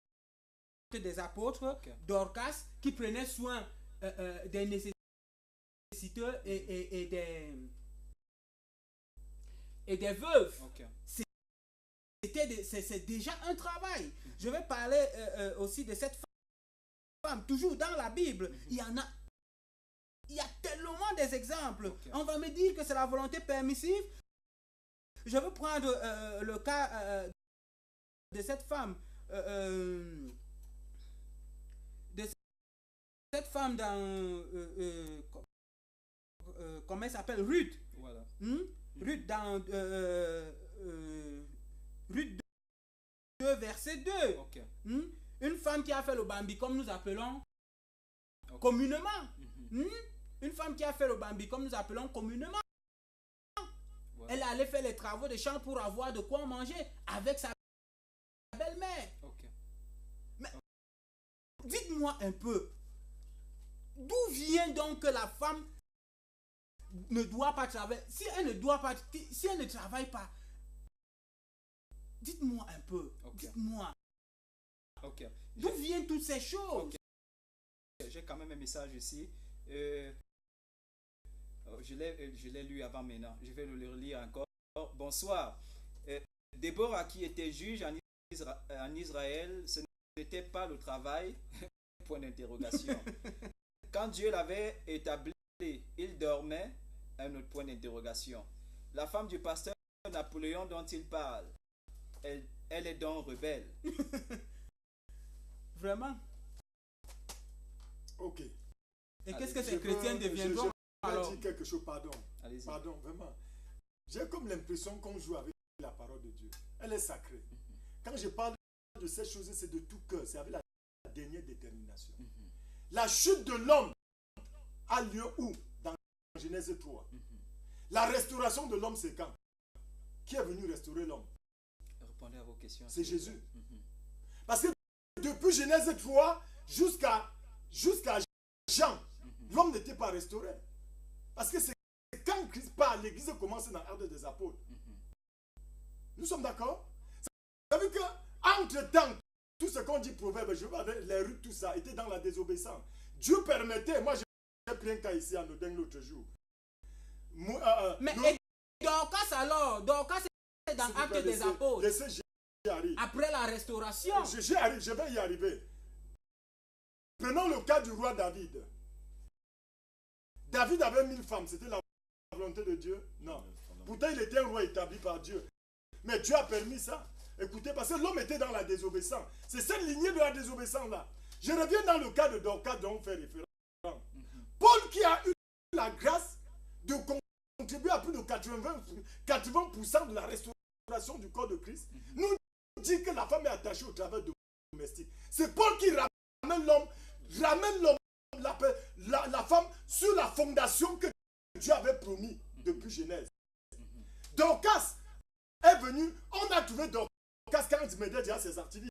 des Apôtres, Dorcas, qui prenait soin des nécessiteux et des veuves. C'est déjà un travail. Je vais parler aussi de cette femme, toujours dans la Bible. Il y a tellement des exemples. On va me dire que c'est la volonté permissive. Je veux prendre le cas de cette femme. Dans comment elle s'appelle, Ruth. Voilà. Ruth dans Ruth 2 verset 2. Une femme qui a fait le bambi, comme nous appelons communément. Une femme qui a fait le bambi, comme nous appelons communément. Voilà. Elle allait faire les travaux de champ pour avoir de quoi manger avec sa belle-mère. Mais dites-moi un peu, d'où vient donc que la femme ne doit pas travailler? Si elle ne travaille pas, dites-moi un peu. Dites-moi. Ok. D'où viennent toutes ces choses? Ok. J'ai quand même un message ici. Je l'ai lu avant maintenant. Je vais le relire encore. Bonsoir. Déborah qui était juge en Israël, ce n'était pas le travail. Point d'interrogation. Quand Dieu l'avait établi, il dormait. Un autre point d'interrogation. La femme du pasteur Napoléon dont il parle, elle est donc rebelle. Vraiment? Ok. Et qu'est-ce que ces chrétiens deviendront je vais alors? dire quelque chose, pardon. Allez-y. Pardon, vraiment. J'ai comme l'impression qu'on joue avec la parole de Dieu. Elle est sacrée. Quand je parle de ces choses, c'est de tout cœur. C'est avec la dernière détermination. La chute de l'homme a lieu où? Dans Genèse 3. La restauration de l'homme, c'est quand? Qui est venu restaurer l'homme? Répondez à vos questions. C'est Jésus. Parce que depuis Genèse 3 jusqu'à Jean, l'homme n'était pas restauré. Parce que c'est quand Christ parle, l'église commence dans l'ordre des apôtres. Nous sommes d'accord? Ça veut dire qu'entre-temps, tout ce qu'on dit proverbe, je vois les rues, tout ça, était dans la désobéissance. Dieu permettait, moi j'ai pris un cas ici à Nodeng l'autre jour. Mais Dorcas alors? Dorcas c'est dans Actes des Apôtres. J'y arrive. Après la restauration. J'y arrive, je vais y arriver. Prenons le cas du roi David. David avait 1000 femmes, c'était la volonté de Dieu? Non. Pourtant, il était un roi établi par Dieu. Mais Dieu a permis ça. Écoutez, parce que l'homme était dans la désobéissance. C'est cette lignée de la désobéissance-là. Je reviens dans le cas de Dorcas dont on fait référence. Paul qui a eu la grâce de contribuer à plus de 80% de la restauration du corps de Christ, nous dit que la femme est attachée au travail domestique. C'est Paul qui ramène l'homme, la femme sur la fondation que Dieu avait promis depuis Genèse. Dorcas est venu, on a trouvé Dorcas quand il mettait déjà ses activités.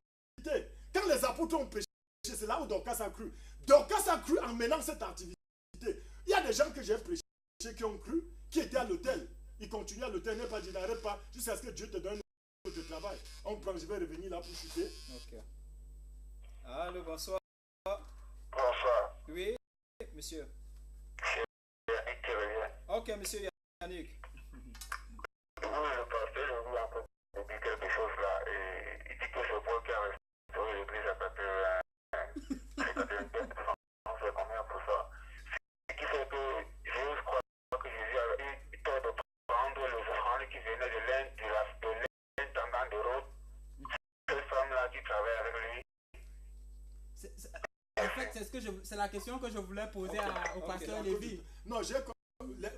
Quand les apôtres ont prêché, c'est là où Dorcas a cru. Dorcas a cru en menant cette activité. Il y a des gens que j'ai prêché qui ont cru, qui étaient à l'hôtel. Ils continuent à l'hôtel, n'est pas dit n'arrête pas jusqu'à ce que Dieu te donne de travail. On prend, je vais revenir là pour chuter. Ok. Allô, bonsoir. Bonsoir. Oui, monsieur. C'est Yannick qui revient. Ok, monsieur Yannick. Oui, le pasteur, je voulais encore vous dire quelque chose là. Et il dit que c'est Paul qui a restauré l'église à 80. On fait combien pour ça? Ce qui fait que je crois que Jésus a eu tort de prendre les offrandes qui venaient de l'intendant de Rhodes. Cette femme-là qui travaille avec lui. En fait, c'est la question que je voulais poser au pasteur Lévi. Non,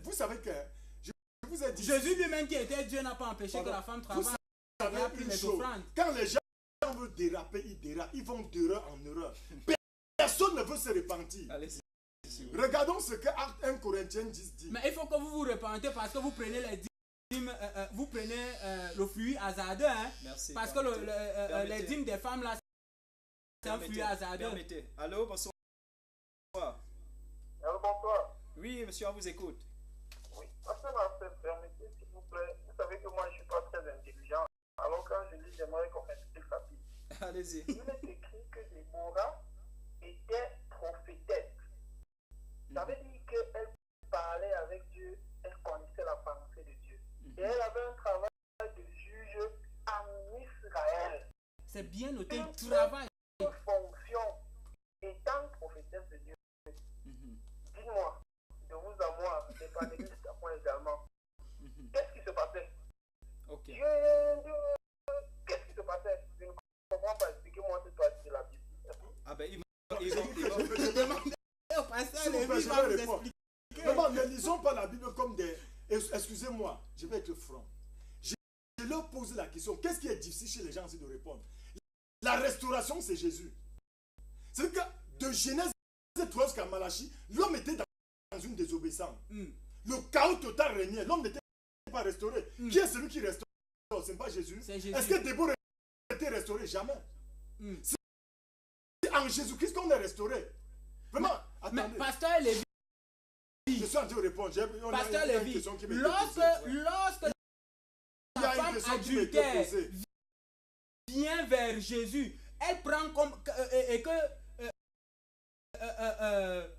vous savez que je vous ai dit. Jésus lui-même qui était Dieu n'a pas empêché que la femme travaille. Vous savez une chose. Quand les gens veulent déraper, ils dérapent. Ils vont d'erreur en erreur. Personne ne veut se repentir. Allez-y. Regardons ce que Acte 1 Corinthiens 10 dit. Mais il faut que vous vous repentez parce que vous prenez les dîmes, vous prenez le fruit hasardeux. Hein? Merci. Parce que les dîmes des femmes là, c'est un fruit hasardeux. Permettez. Allô, bonsoir. Alors, bonsoir. Oui, monsieur, on vous écoute. Oui, pasteur Marcel, permettez s'il vous plaît. Vous savez que moi je ne suis pas très intelligent. Alors quand je lis, j'aimerais qu'on m'explique rapide. Allez-y. Il est écrit que Déborah était prophétesse. Ça veut dire qu'elle parlait avec Dieu, elle connaissait la pensée de Dieu. Et elle avait un travail de juge en Israël. C'est bien noté, le travail. Une fonction étant prophétesse de Dieu. Dites-moi, de vous à moi, des panélistes à moi également, qu'est-ce qui se passait? Ok. Qu'est-ce qui se passait? Je ne comprends pas. Expliquez-moi cette partie de la Bible. Ah ben, Je demande. Au pasteur S'il vous plaît, Lévi je va vais vous répondre. expliquer. Vraiment, ne lisons pas la Bible comme des... Excusez-moi, je vais être franc. Je leur pose la question, qu'est-ce qui est difficile chez les gens aussi de répondre? La restauration, c'est Jésus. C'est que de Genèse 3 jusqu'à Malachie, l'homme était dans une désobéissance. Le chaos total régnait. L'homme n'était pas restauré. Qui est celui qui restaure? Ce n'est pas Jésus. Est-ce que Déborah a été restauré? Jamais. C'est en Jésus-Christ qu'on est restauré. Vraiment, attendez. Mais pasteur Lévi, je suis en train de répondre. pasteur Lévi, lorsque la femme adultère vient vers Jésus, elle prend comme et que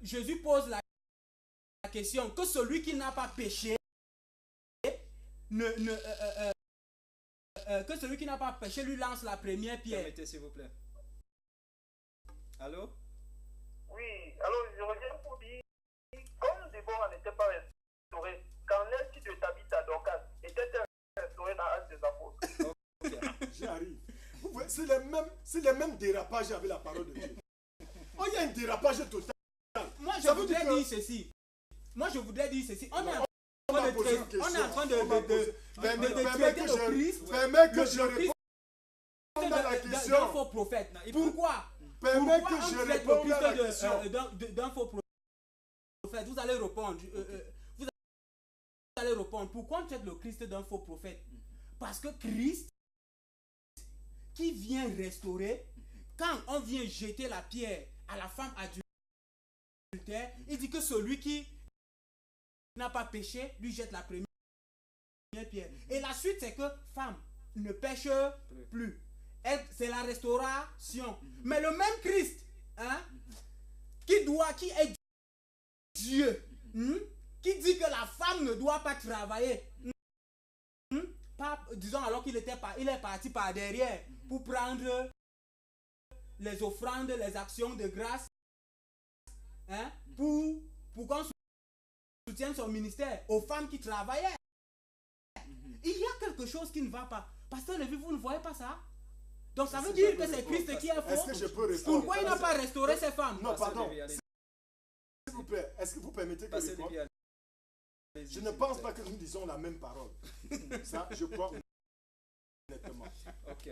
Jésus pose la question que celui qui n'a pas péché que celui qui n'a pas péché lui lance la première pierre. Permettez, s'il vous plaît. Allô? Oui, alors je reviens pour dire, comme Déborah n'était pas restaurée, qu'en est-il de Tabitha Dorcas? Était-elle restaurée dans Actes des Apôtres? J'arrive. C'est les mêmes dérapages avec la parole de Dieu. Oh, il y a un dérapage total. Moi, je voudrais dire ceci. On est en train de traiter le Christ. Permets que je réponde à la d'un question. faux prophète. Pourquoi Permets que on je traite réponde le à la Christ question. d'un faux prophète? Vous allez répondre. Vous allez répondre. Pourquoi on traite le Christ d'un faux prophète? Parce que Christ, qui vient restaurer, quand on vient jeter la pierre à la femme adultère, il dit que celui qui n'a pas péché lui jette la première pierre. Et la suite, c'est que femme ne pêche plus. C'est la restauration. Mais le même Christ, qui est Dieu, qui dit que la femme ne doit pas travailler, disons alors qu'il est parti par derrière pour prendre les offrandes, les actions de grâce, pour qu'on soutienne son ministère aux femmes qui travaillaient. Il y a quelque chose qui ne va pas. Pasteur Lévi, vous ne voyez pas ça? Donc ça veut dire que c'est Christ qui est faux. Est-ce que je peux répondre? Pourquoi il n'a pas restauré ces femmes? Non, pardon. S'il vous plaît, est-ce que vous permettez que je réponde? Je ne pense pas que nous disons la même parole. Ça, je crois honnêtement. Ok.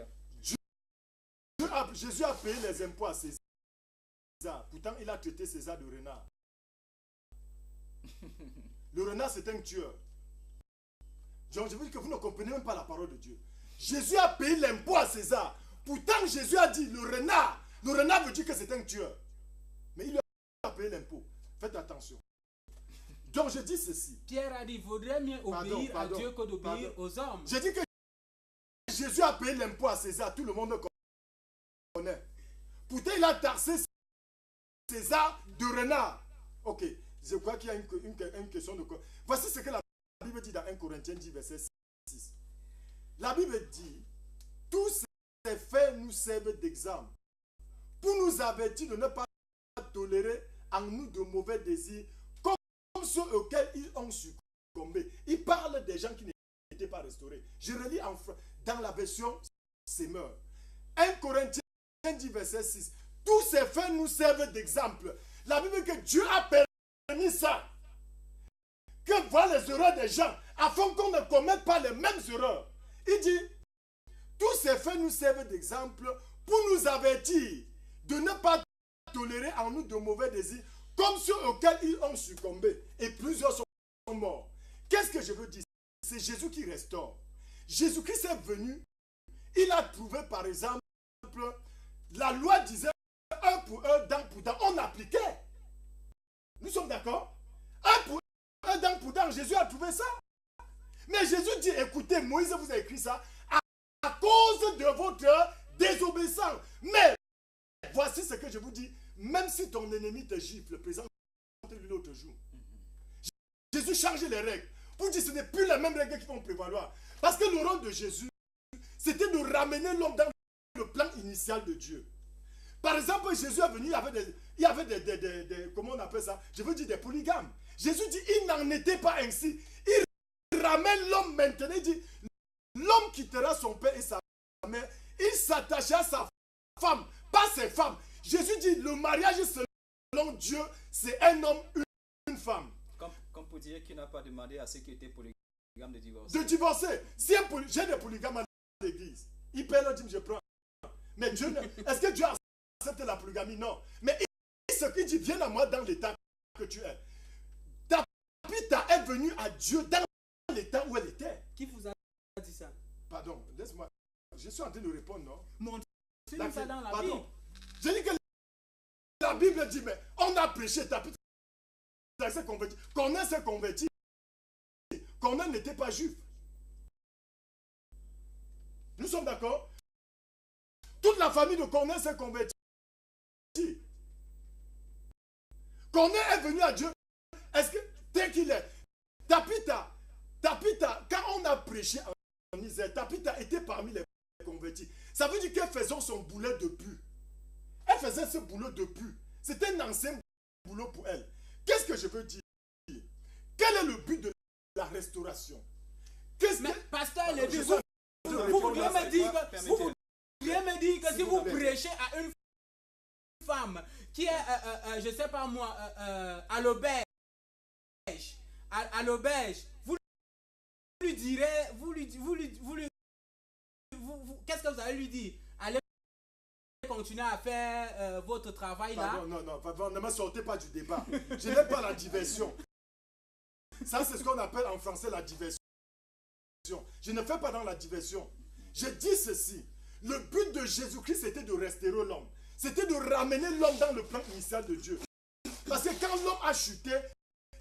Jésus a payé les impôts à César. Pourtant, il a traité César de renard. Le renard, c'est un tueur. Donc, je veux dire que vous ne comprenez même pas la parole de Dieu. Jésus a payé l'impôt à César. Pourtant, Jésus a dit, le renard veut dire que c'est un tueur. Mais il lui a payé l'impôt. Faites attention. Donc, je dis ceci. Pierre a dit, il vaudrait mieux obéir à Dieu que d'obéir aux hommes. Je dis que Jésus a payé l'impôt à César. Tout le monde connaît. Pourtant, il a taxé César de renard. Ok. Je crois qu'il y a une question de quoi. Voici ce que la Bible dit dans 1 Corinthiens 10, verset 6. La Bible dit, tous ces faits nous servent d'exemple pour nous avertir de ne pas tolérer en nous de mauvais désirs comme ceux auxquels ils ont succombé. Il parle des gens qui n'étaient pas restaurés. Je relis dans la version Semeur. 1 Corinthiens 10, verset 6. Tous ces faits nous servent d'exemple. La Bible dit que Dieu a permis ça. Que voir les erreurs des gens afin qu'on ne commette pas les mêmes erreurs. Il dit, tous ces faits nous servent d'exemple pour nous avertir de ne pas tolérer en nous de mauvais désirs comme ceux auxquels ils ont succombé. Et plusieurs sont morts. Qu'est-ce que je veux dire? C'est Jésus qui restaure. Jésus-Christ est venu. Il a trouvé par exemple, la loi disait un pour un, dent pour dent. On appliquait. Nous sommes d'accord? Un pour un, dent pour dent. Jésus a trouvé ça. Mais Jésus dit, écoutez, Moïse vous a écrit ça à cause de votre désobéissance. Mais voici ce que je vous dis. Même si ton ennemi te gifle, présente-lui l'autre jour. Jésus change les règles. Pour dire que ce n'est plus les mêmes règles qui vont prévaloir. Parce que le rôle de Jésus, c'était de ramener l'homme dans le plan initial de Dieu. Par exemple, Jésus est venu, il y avait des comment on appelle ça? Je veux dire des polygames. Jésus dit, il n'en était pas ainsi. Il ramène l'homme maintenant. Il dit, l'homme quittera son père et sa mère. Il s'attachera à sa femme, pas ses femmes. Jésus dit, le mariage selon Dieu, c'est un homme, une femme. Comme pour dire qu'il n'a pas demandé à ceux qui étaient polygames de divorcer. De divorcer. Si j'ai des polygames à l'église, il paie le dîme, je prends. Mais Dieu, est-ce que Dieu accepte la polygamie? Non. Mais ce qu'il dit, viens à moi dans l'état que tu es. Tabitha est venue à Dieu dans l'état où elle était. Qui vous a dit ça? Pardon, laisse-moi. Je suis en train de répondre, non? Montrez-nous ça dans la Bible. Je dis que la Bible dit, mais on a prêché Tabitha s'est converti. Corneille s'est converti. Corneille n'était pas juif. Nous sommes d'accord? Toute la famille de Corneille s'est convertie. Corneille est venu à Dieu. Est-ce que, tel qu'il est, Tapita, quand on a prêché en Israël, Tapita était parmi les convertis. Ça veut dire qu'elle faisait son boulet de pu. Elle faisait ce boulot de pu. C'était un ancien boulot pour elle. Qu'est-ce que je veux dire? Quel est le but de la restauration? Mais pasteur Lévi, vous voudriez me dire que si vous prêchez à une femme qui est, je sais pas moi, à l'auberge, vous lui direz, qu'est-ce que vous allez lui dire? Allez continuer à faire votre travail là. Non, ne me sortez pas du débat. Je n'ai pas la diversion. Ça, c'est ce qu'on appelle en français la diversion. Je ne fais pas dans la diversion. Je dis ceci. Le but de Jésus-Christ, c'était de restaurer l'homme. C'était de ramener l'homme dans le plan initial de Dieu. Parce que quand l'homme a chuté,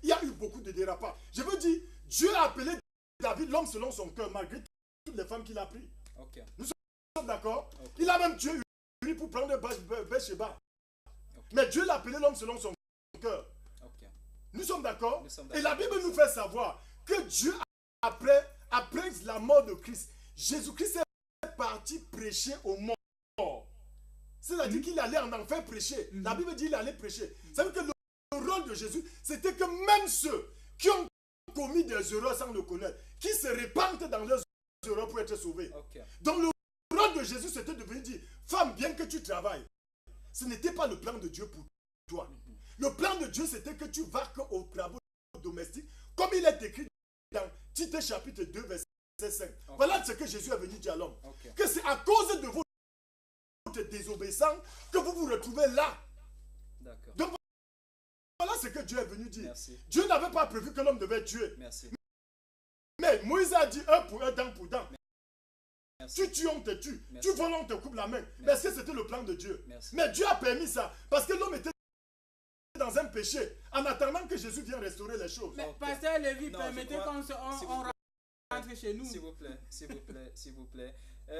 il y a eu beaucoup de dérapages. Je veux dire, Dieu a appelé David l'homme selon son cœur, malgré toutes les femmes qu'il a prises. Okay. Nous sommes d'accord? Okay. Il a même tué Uri pour prendre Bathsheba. Okay. Mais Dieu l'a appelé l'homme selon son cœur. Okay. Nous sommes d'accord? Et la Bible nous fait savoir que Dieu, après la mort de Christ, Jésus-Christ est parti prêcher aux morts. C'est-à-dire qu'il allait en enfer prêcher. La Bible dit qu'il allait prêcher. Ça veut dire que le rôle de Jésus, c'était que même ceux qui ont commis des erreurs sans le connaître, qui se répandent dans leurs erreurs pour être sauvés. Okay. Donc le rôle de Jésus, c'était de venir dire, femme, bien que tu travailles, ce n'était pas le plan de Dieu pour toi. Le plan de Dieu, c'était que tu vas aux travaux domestiques, comme il est écrit dans Tite chapitre 2, verset 5. Okay. Voilà ce que Jésus est venu dire à l'homme. Okay. Que c'est à cause de votre désobéissance que vous vous retrouvez là. Donc voilà ce que Dieu est venu dire. Merci. Dieu n'avait pas prévu que l'homme devait tuer. Merci. Mais Moïse a dit un pour un, dent pour dent. Merci. Tu tues, on te tue. Merci. Tu voles, on te coupe la main. Parce que c'était le plan de Dieu. Merci. Mais Dieu a permis ça. Parce que l'homme était dans un péché. En attendant que Jésus vienne restaurer les choses. Mais pasteur Lévi, permettez qu'on rentre chez nous. S'il vous plaît.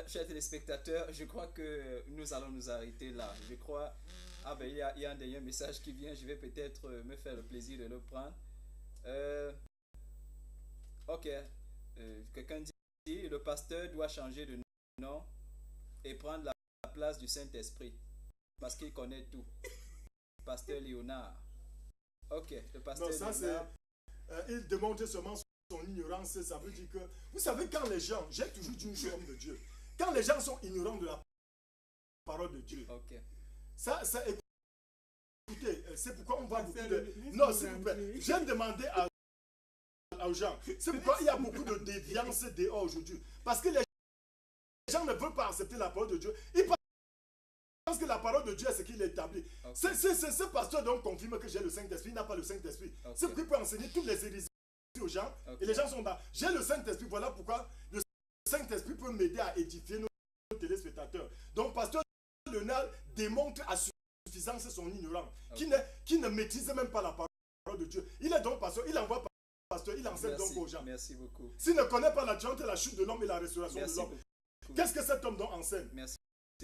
Chers téléspectateurs, je crois que nous allons nous arrêter là. Je crois... Ah ben il y a un dernier message qui vient. Je vais peut-être me faire le plaisir de le prendre. Ok. Quelqu'un dit le pasteur doit changer de nom et prendre la place du Saint-Esprit parce qu'il connaît tout. Pasteur Léonard. Ok, le pasteur Léonard. Il démontre seulement son ignorance. Ça veut dire que, vous savez, quand les gens, j'ai toujours dit une chose de Dieu, quand les gens sont ignorants de la parole de Dieu, okay. ça écoutez, c'est pourquoi on voit beaucoup de... Non, s'il vous plaît, j'ai demandé aux gens, c'est pourquoi il y a beaucoup de déviance dehors aujourd'hui. Parce que les gens ne veulent pas accepter la parole de Dieu. Ils pensent que la parole de Dieu est ce qu'il établit. Okay. Ce pasteur donc confirme que j'ai le Saint-Esprit, il n'a pas le Saint-Esprit. Okay. C'est pourquoi il peut enseigner toutes les hérésies aux gens. Okay. Et les gens sont là. J'ai le Saint-Esprit, voilà pourquoi le Saint-Esprit peut m'aider à édifier nos téléspectateurs. Donc pasteur Léonard démontre à suffisance son ignorant, qui ne maîtrise même pas la parole de Dieu. Il est donc pasteur, il envoie pasteur, il enseigne donc aux gens. Merci beaucoup. S'il ne connaît pas la chute de l'homme et la restauration de l'homme, qu'est-ce que cet homme donc enseigne? Merci.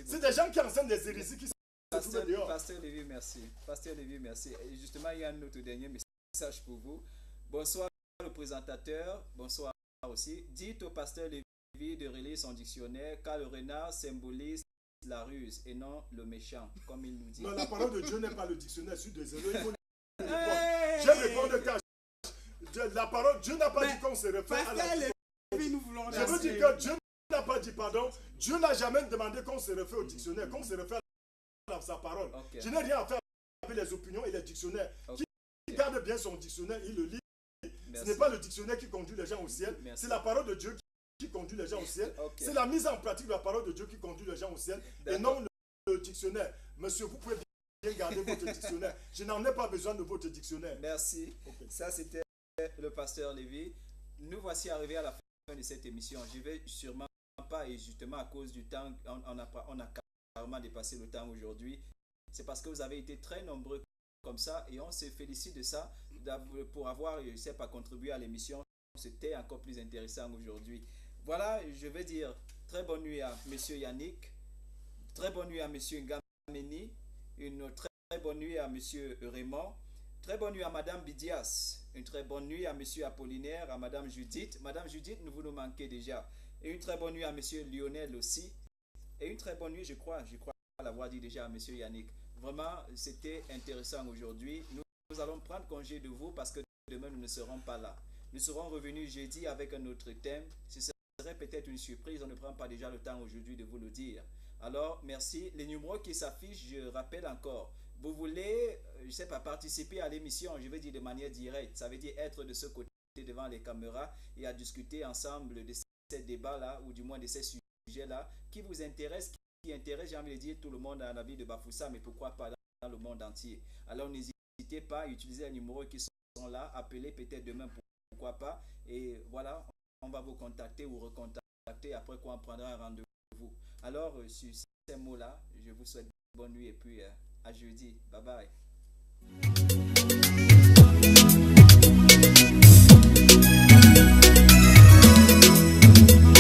C'est des gens qui enseignent des hérésies qui se trouvent dehors. Pasteur Lévi, merci. Pasteur Lévi, merci. Et justement, il y a un autre dernier message pour vous. Bonsoir le présentateur, bonsoir aussi. Dites au pasteur Lévi de relire son dictionnaire car le renard symbolise la ruse et non le méchant, comme il nous dit. Non, la parole de Dieu n'est pas le dictionnaire, je suis désolé. Il faut je réponds de cash. La parole, Dieu n'a pas dit qu'on se réfère à la Lévi, nous voulons je veux dire que Dieu n'a pas dit pardon. Dieu n'a jamais demandé qu'on se réfère au dictionnaire, qu'on se réfère à sa parole. Okay. Je n'ai rien à faire avec les opinions et les dictionnaires. Okay. Qui garde bien son dictionnaire, il le lit. Merci. Ce n'est pas le dictionnaire qui conduit les gens au ciel, c'est la parole de Dieu qui conduit les gens au ciel. Okay. C'est la mise en pratique de la parole de Dieu qui conduit les gens au ciel et non le dictionnaire. Monsieur, vous pouvez bien garder votre dictionnaire. Je n'en ai pas besoin de votre dictionnaire. Merci. Okay. Ça, c'était le pasteur Lévi. Nous voici arrivés à la fin de cette émission. Je vais sûrement pas, et justement à cause du temps, on a carrément dépassé le temps aujourd'hui. C'est parce que vous avez été très nombreux comme ça et on se félicite de ça pour avoir, je ne sais pas, contribué à l'émission. C'était encore plus intéressant aujourd'hui. Voilà, je vais dire très bonne nuit à monsieur Yannick. Très bonne nuit à monsieur Ngameni. Une très bonne nuit à monsieur Raymond. Très bonne nuit à madame Bidias. Une très bonne nuit à monsieur Apollinaire, à madame Judith. Madame Judith, vous nous manquez déjà. Et une très bonne nuit à monsieur Lionel aussi. Et une très bonne nuit, je crois l'avoir dit déjà à monsieur Yannick. Vraiment, c'était intéressant aujourd'hui. Nous allons prendre congé de vous parce que demain, nous ne serons pas là. Nous serons revenus jeudi avec un autre thème. Ce serait peut-être une surprise. On ne prend pas déjà le temps aujourd'hui de vous le dire. Alors, merci. Les numéros qui s'affichent, je rappelle encore. Vous voulez, je ne sais pas, participer à l'émission, je vais dire de manière directe. Ça veut dire être de ce côté devant les caméras et à discuter ensemble de ces débats-là, ou du moins de ces sujets-là, qui vous intéressent, qui intéressent, j'ai envie de dire, tout le monde à la vie de Bafoussa, mais pourquoi pas dans le monde entier. Alors, n'hésitez pas à utiliser les numéros qui sont là, appelez peut-être demain, pourquoi pas. Et voilà, on va vous contacter ou recontacter, après quoi on prendra un rendez-vous. Alors, sur ces mots-là, je vous souhaite bonne nuit et puis à jeudi. Bye bye.